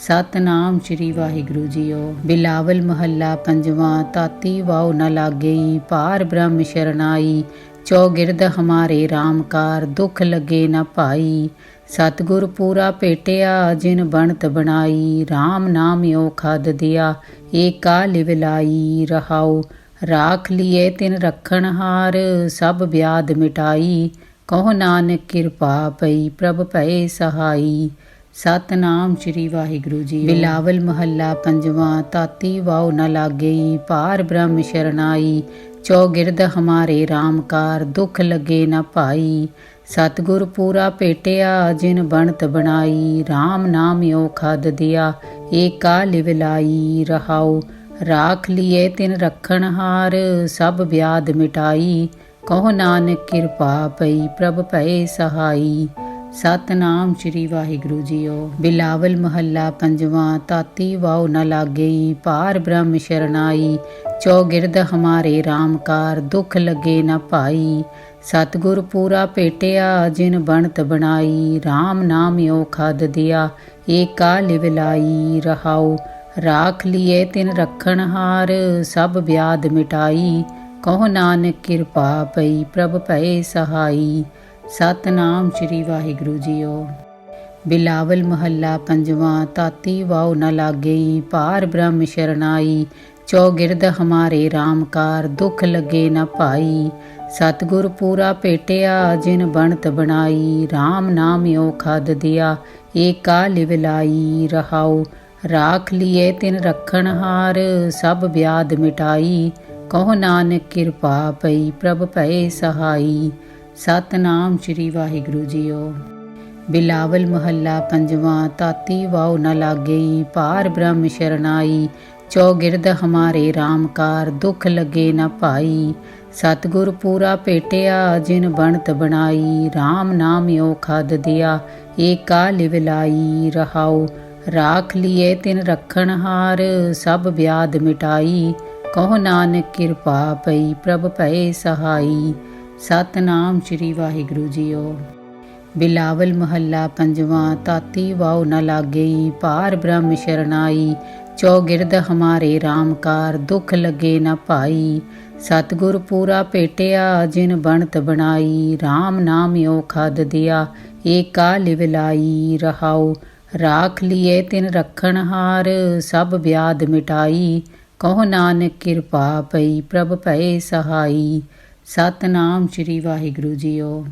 सतनाम श्री वाहिगुरु जीओ। बिलावल महला पंजवां। ताती वाओ न लागई पार ब्रह्म शरनाई। चौगिरद हमारे रामकार दुख लगे न पाई। सतगुर पूरा भेटिया जिन बनत बनाई। राम नाम यो खाद दिया एका लिवलाई। रहाओ राख लिए तिन रखन हार सब व्याध मिटाई। कहो नानक किरपा पई प्रभ भए सहाई। सतनाम श्री वाहिगुरु जी। बिलावल महला पंजवां। ताती वाओ न लागई पार ब्रह्म शरनाई। चौगिरद हमारे रामकार दुख लगे न पाई। सतगुर पूरा भेटिया जिन बनत बनाई। राम नाम यो खाद दिया एका लिवलाई। रहाओ राख लिए तिन रखन हार सब व्याध मिटाई। ਕਹੋ ਨਾਨਕ ਕਿਰਪਾ ਪਈ ਪ੍ਰਭ ਭਏ ਸਹਾਈ। ਸਤਨਾਮ ਸ੍ਰੀ ਵਾਹਿਗੁਰੂ ਜੀਓ। ਬਿਲਾਵਲ ਮਹੱਲਾ ਪੰਜਵਾਂ। ਤਾਤੀ ਵਾਉ ਨ ਲਾਗਈ ਪਾਰ ਬ੍ਰਹਮ ਸ਼ਰਨਾਈ। ਚੌਗਿਰਦ ਹਮਾਰੇ ਰਾਮਕਾਰ ਦੁਖ ਲੱਗੇ ਨ ਭਾਈ। ਸਤਿਗੁਰ ਪੂਰਾ ਭੇਟਿਆ ਜਿਨ ਬਣਤ ਬਣਾਈ। ਰਾਮ ਨਾਮ ਓ ਖਾਦ ਦਿਆ ਏਕਾ ਲਿਵਲਾਈ। ਰਹਾਉ ਰਾਖ ਲਿਏ ਤਿਨ ਰੱਖਣ ਹਾਰ ਸਭ ਵਿਆਦ ਮਿਟਾਈ। ਕਹੋ ਨਾਨਕ ਕਿਰਪਾ ਪਈ ਪ੍ਰਭ ਭਏ ਸਹਾਈ। ਸਤਨਾਮ ਸ੍ਰੀ ਵਾਹਿਗੁਰੂ ਜੀਓ। ਬਿਲਾਵਲ ਮਹੱਲਾ ਪੰਜਵਾਂ। ਤਾਤੀ ਵਾਉ ਨ ਲਾਗਈ ਪਾਰ ਬ੍ਰਹਮ ਸ਼ਰਨਾਈ। ਚੌਗਿਰਦ ਹਮਾਰੇ ਰਾਮਕਾਰ ਦੁਖ ਲੱਗੇ ਨ ਭਾਈ। ਸਤਿਗੁਰ ਪੂਰਾ ਭੇਟਿਆ ਜਿਨ ਬਣਤ ਬਣਾਈ। ਰਾਮ ਨਾਮ ਓ ਖਾਦ ਦਿਆ ਏਕਾ ਲਿਵਲਾਈ। ਰਹਾਉ ਰਾਖ ਲਿਏ ਤਿਨ ਰੱਖਣ ਹਾਰ ਸਭ ਵਿਆਦ ਮਿਟਾਈ। ਕਹੋ ਨਾਨਕ ਕਿਰਪਾ ਪਈ ਪ੍ਰਭ ਭਏ ਸਹਾਈ। ਸਤਨਾਮ ਸ੍ਰੀ ਵਾਹਿਗੁਰੂ ਜੀਓ। ਬਿਲਾਵਲ ਮਹੱਲਾ ਪੰਜਵਾਂ। ਤਾਤੀ ਵਾਉ ਨ ਲਾਗਈ ਪਾਰ ਬ੍ਰਹਮ ਸ਼ਰਨਾਈ। ਚੌਗਿਰਦ ਹਮਾਰੇ ਰਾਮਕਾਰ ਦੁਖ ਲੱਗੇ ਨ ਭਾਈ। ਸਤਿਗੁਰ ਪੂਰਾ ਭੇਟਿਆ ਜਿਨ ਬਣਤ ਬਣਾਈ। ਰਾਮ ਨਾਮ ਓ ਖਾਦ ਦਿਆ ਏਕਾ ਲਿਵਲਾਈ। ਰਹਾਉ ਰਾਖ ਲਿਏ ਤਿਨ ਰੱਖਣ ਹਾਰ ਸਭ ਵਿਆਦ ਮਿਟਾਈ। ਕਹੋ ਨਾਨਕ ਕਿਰਪਾ ਪਈ ਪ੍ਰਭ ਭਏ ਸਹਾਈ। ਸਤਨਾਮ ਸ੍ਰੀ ਵਾਹਿਗੁਰੂ ਜੀਓ। ਬਿਲਾਵਲ ਮਹੱਲਾ ਪੰਜਵਾਂ। ਤਾਤੀ ਵਾਉ ਨ ਲਾਗਈ ਪਾਰ ਬ੍ਰਹਮ ਸ਼ਰਨਾਈ। ਚੌਗਿਰਦ ਹਮਾਰੇ ਰਾਮਕਾਰ ਦੁਖ ਲੱਗੇ ਨ ਭਾਈ। ਸਤਿਗੁਰ ਪੂਰਾ ਭੇਟਿਆ ਜਿਨ ਬਣਤ ਬਣਾਈ। ਰਾਮ ਨਾਮ ਓ ਖਾਦ ਦਿਆ ਏਕਾ ਲਿਵਲਾਈ। ਰਹਾਉ ਰਾਖ ਲਿਏ ਤਿਨ ਰੱਖਣ ਹਾਰ ਸਭ ਵਿਆਦ ਮਿਟਾਈ। ਕਹੋ ਨਾਨਕ ਕਿਰਪਾ ਪਈ ਪ੍ਰਭ ਭਏ ਸਹਾਈ। ਸਤਨਾਮ ਸ੍ਰੀ ਵਾਹਿਗੁਰੂ ਜੀਓ।